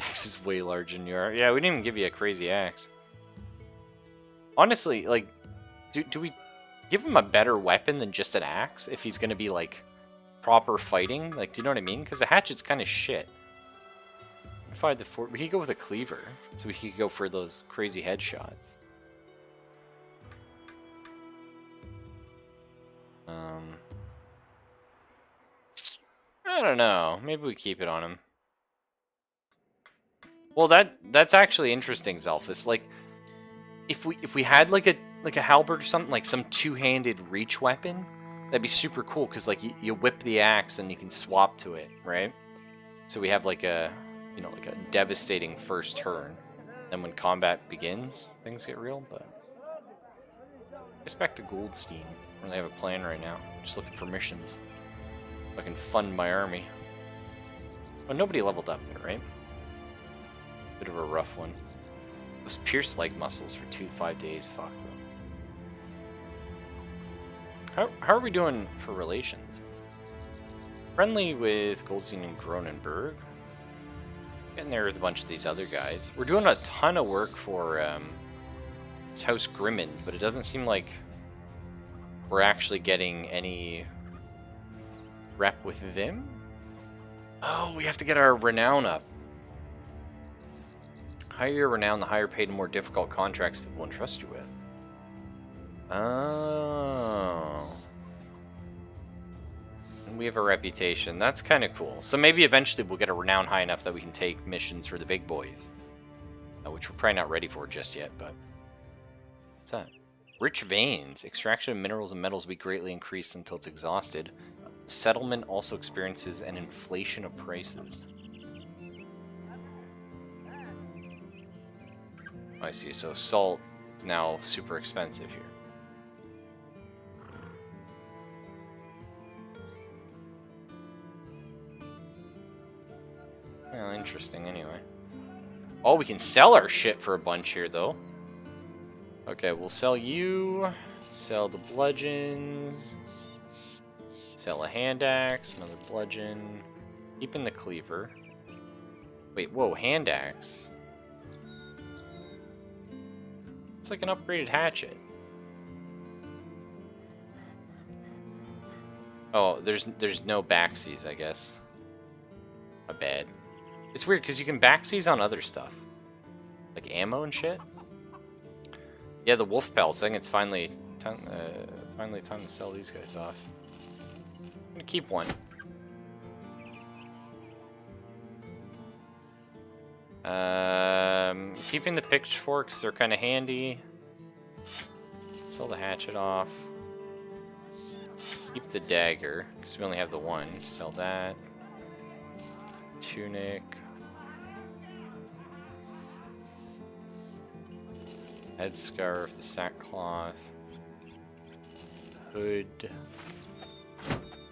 Axe is way larger than you are. Yeah, we didn't even give you a crazy axe. Honestly, like, do we give him a better weapon than just an axe if he's gonna be like proper fighting? Like, do you know what I mean? Because the hatchet's kind of shit. If I had the we could go with a cleaver, so we could go for those crazy headshots. I don't know. Maybe we keep it on him. Well, that's actually interesting, Zelphus. Like, if we had like a halberd or something, like some two-handed reach weapon, that'd be super cool. Cause like you whip the axe and you can swap to it, right? So we have like a like a devastating first turn. Then when combat begins, things get real. But it's back to Goldstein. I don't really have a plan right now. Just looking for missions. I can fund my army. Oh, nobody leveled up there, right? Bit of a rough one. Those pierced leg muscles for 2 to 5 days. Fuck them. How are we doing for relations? Friendly with Goldstein and Cronenberg. Getting there with a bunch of these other guys. We're doing a ton of work for it's House Grimmin, but it doesn't seem like we're actually getting any rep with them. Oh, we have to get our renown up. Higher your renown, the higher paid and more difficult contracts people entrust you with. Oh. We have a reputation. That's kind of cool. So maybe eventually we'll get a renown high enough that we can take missions for the big boys. Which we're probably not ready for just yet, but... What's that? Rich veins. Extraction of minerals and metals will be greatly increased until it's exhausted. The settlement also experiences an inflation of prices. I see. So salt is now super expensive here. Well, interesting anyway. Oh, we can sell our shit for a bunch here, though. Okay, we'll sell you. Sell the bludgeons. Sell a hand axe, another bludgeon. Keeping the cleaver. Wait, whoa, hand axe. It's like an upgraded hatchet. Oh, there's no backsies, I guess. My bad. It's weird because you can backsies on other stuff, like ammo and shit. Yeah, the wolf pelts. I think it's finally time to sell these guys off. I'm gonna keep one. Keeping the pitchforks, they're kind of handy. Sell the hatchet off. Keep the dagger because we only have the one. Sell that. Tunic. Headscarf, the sackcloth. Hood.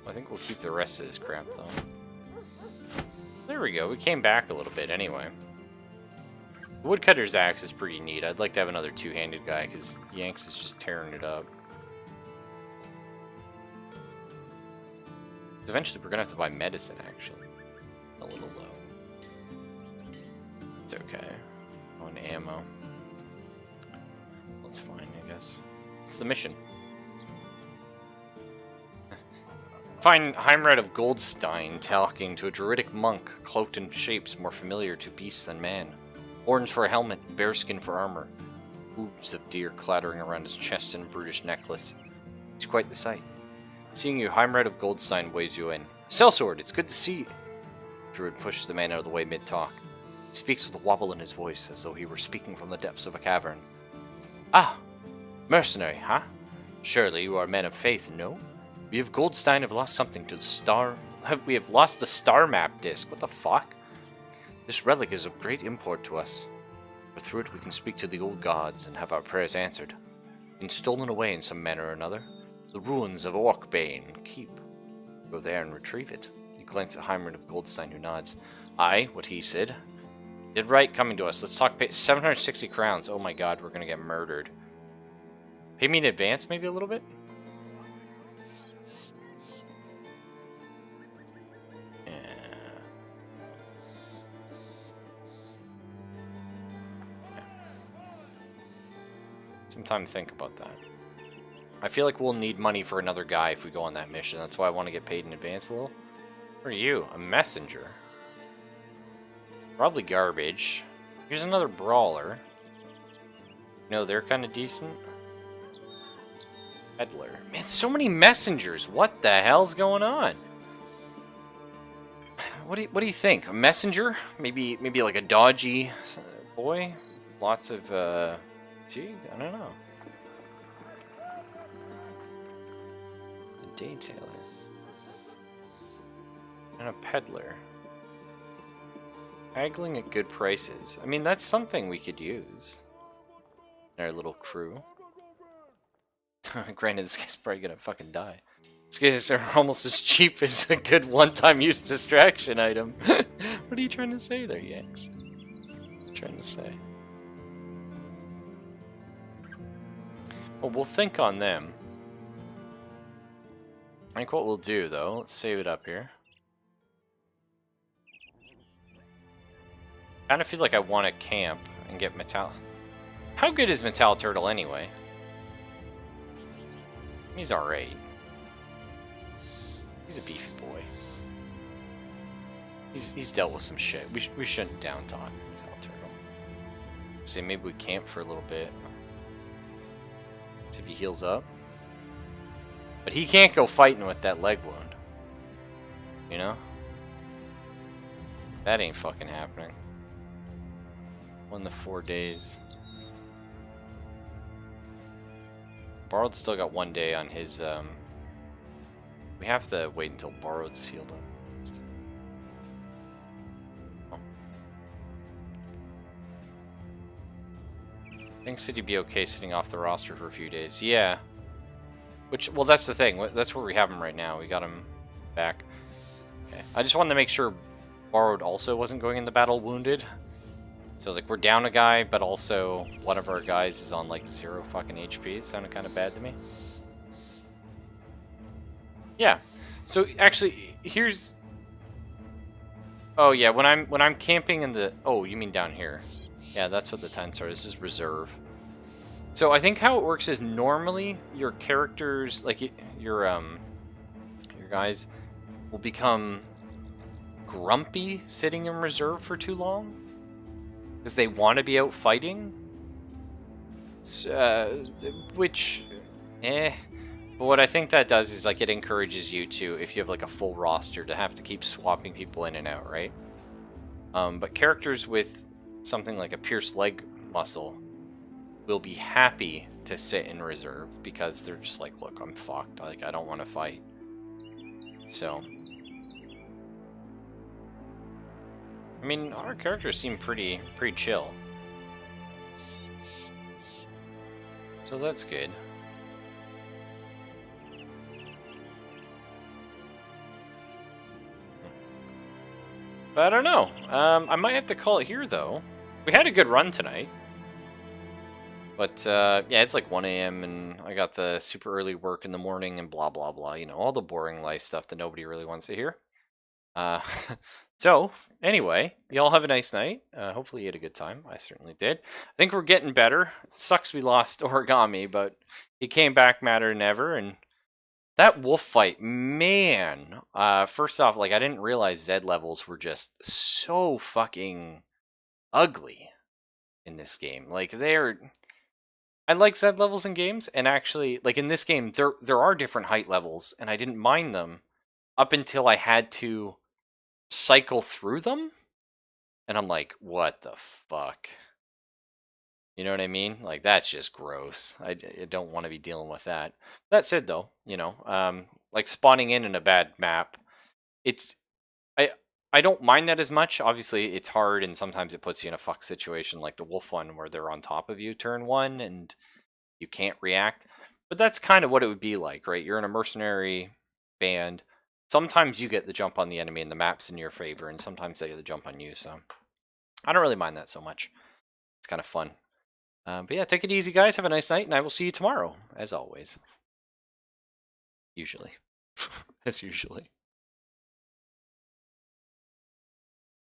I think we'll keep the rest of this crap, though. There we go. We came back a little bit, anyway. The woodcutter's axe is pretty neat. I'd like to have another two-handed guy, because Yanks is just tearing it up. Eventually, we're going to have to buy medicine, actually. A little low. It's okay. Oh, and ammo. That's fine, I guess. It's the mission. Find Heimred of Goldstein talking to a druidic monk, cloaked in shapes more familiar to beasts than man. Horns for a helmet, bearskin for armor. Hooves of deer clattering around his chest and a brutish necklace. He's quite the sight. Seeing you, Heimred of Goldstein waves you in. Sellsword, it's good to see you. Druid pushes the man out of the way mid-talk. He speaks with a wobble in his voice, as though he were speaking from the depths of a cavern. Ah, mercenary, huh? Surely you are men of faith, no? We of Goldstein have lost something to the star... We have lost the star map disc. What the fuck? This relic is of great import to us. For through it we can speak to the old gods and have our prayers answered. Been stolen away in some manner or another. The ruins of Orkbane keep. Go there and retrieve it. You glance at Heimred of Goldstein, who nods. Aye, what he said. Did right coming to us. Let's talk. 760 crowns. Oh my god, we're gonna get murdered. Pay me in advance, maybe a little bit? Yeah. Some time to think about that. I feel like we'll need money for another guy if we go on that mission. That's why I want to get paid in advance a little. What are you? A messenger. Probably garbage. Here's another brawler. No, they're kind of decent. Peddler. Man, so many messengers. What the hell's going on? What do you think? A messenger? Maybe like a dodgy boy? Lots of fatigue? I don't know. A detailer. And a peddler. Haggling at good prices. I mean, that's something we could use. Our little crew. Granted, this guy's probably gonna fucking die. These guys are almost as cheap as a good one-time use distraction item. What are you trying to say there, Yanks? What are you trying to say? Well, we'll think on them. I think what we'll do, though, let's save it up here. I kind of feel like I want to camp and get Metal. How good is Metal Turtle anyway? He's alright. He's a beefy boy. He's dealt with some shit. We shouldn't down talk Metal Turtle. See, maybe we camp for a little bit. See if he heals up. But he can't go fighting with that leg wound. You know? That ain't fucking happening. 1 to 4 days. Borrowed's still got 1 day on his, We have to wait until Borrowed's healed up. Oh. Thinks said he'd be okay sitting off the roster for a few days. Yeah. Which, well, that's the thing. That's where we have him right now. We got him back. Okay. I just wanted to make sure Borrowed also wasn't going in the battle wounded. So, like, we're down a guy, but also one of our guys is on, like, 0 fucking HP. It sounded kind of bad to me. Yeah. So, actually, here's... Oh, yeah, when I'm camping in the... Oh, you mean down here. Yeah, that's what the tents are. This is reserve. So, I think how it works is normally your characters, like, your guys will become grumpy sitting in reserve for too long. Because they want to be out fighting, which, But what I think that does is, like, it encourages you to, if you have, like, a full roster, to have to keep swapping people in and out, right? But characters with something like a pierced leg muscle will be happy to sit in reserve because they're just like, look, I'm fucked. Like, I don't want to fight. So... I mean, our characters seem pretty chill. So that's good. But I don't know. I might have to call it here, though. We had a good run tonight. But, yeah, it's like 1 a.m. and I got the super early work in the morning and blah, blah, blah. You know, all the boring life stuff that nobody really wants to hear. So, anyway, y'all have a nice night. Hopefully you had a good time. I certainly did. I think we're getting better. It sucks we lost Origami, but he came back madder than ever. And that wolf fight, man. First off, like, I didn't realize Zed levels were just so fucking ugly in this game. Like, they're... I like Zed levels in games, and actually, like, in this game, there are different height levels, and I didn't mind them up until I had to cycle through them, and I'm like, what the fuck? You know what I mean? Like, that's just gross. I don't want to be dealing with that. That said, though, you know, like, spawning in a bad map, it's... I don't mind that as much. Obviously, it's hard, and sometimes it puts you in a fuck situation, like the wolf one, where they're on top of you turn 1, and you can't react. But that's kind of what it would be like, right? You're in a mercenary band. Sometimes you get the jump on the enemy and the map's in your favor, and sometimes they get the jump on you, so I don't really mind that so much. It's kind of fun. But yeah, take it easy, guys. Have a nice night, and I will see you tomorrow, as always. Usually. As usually.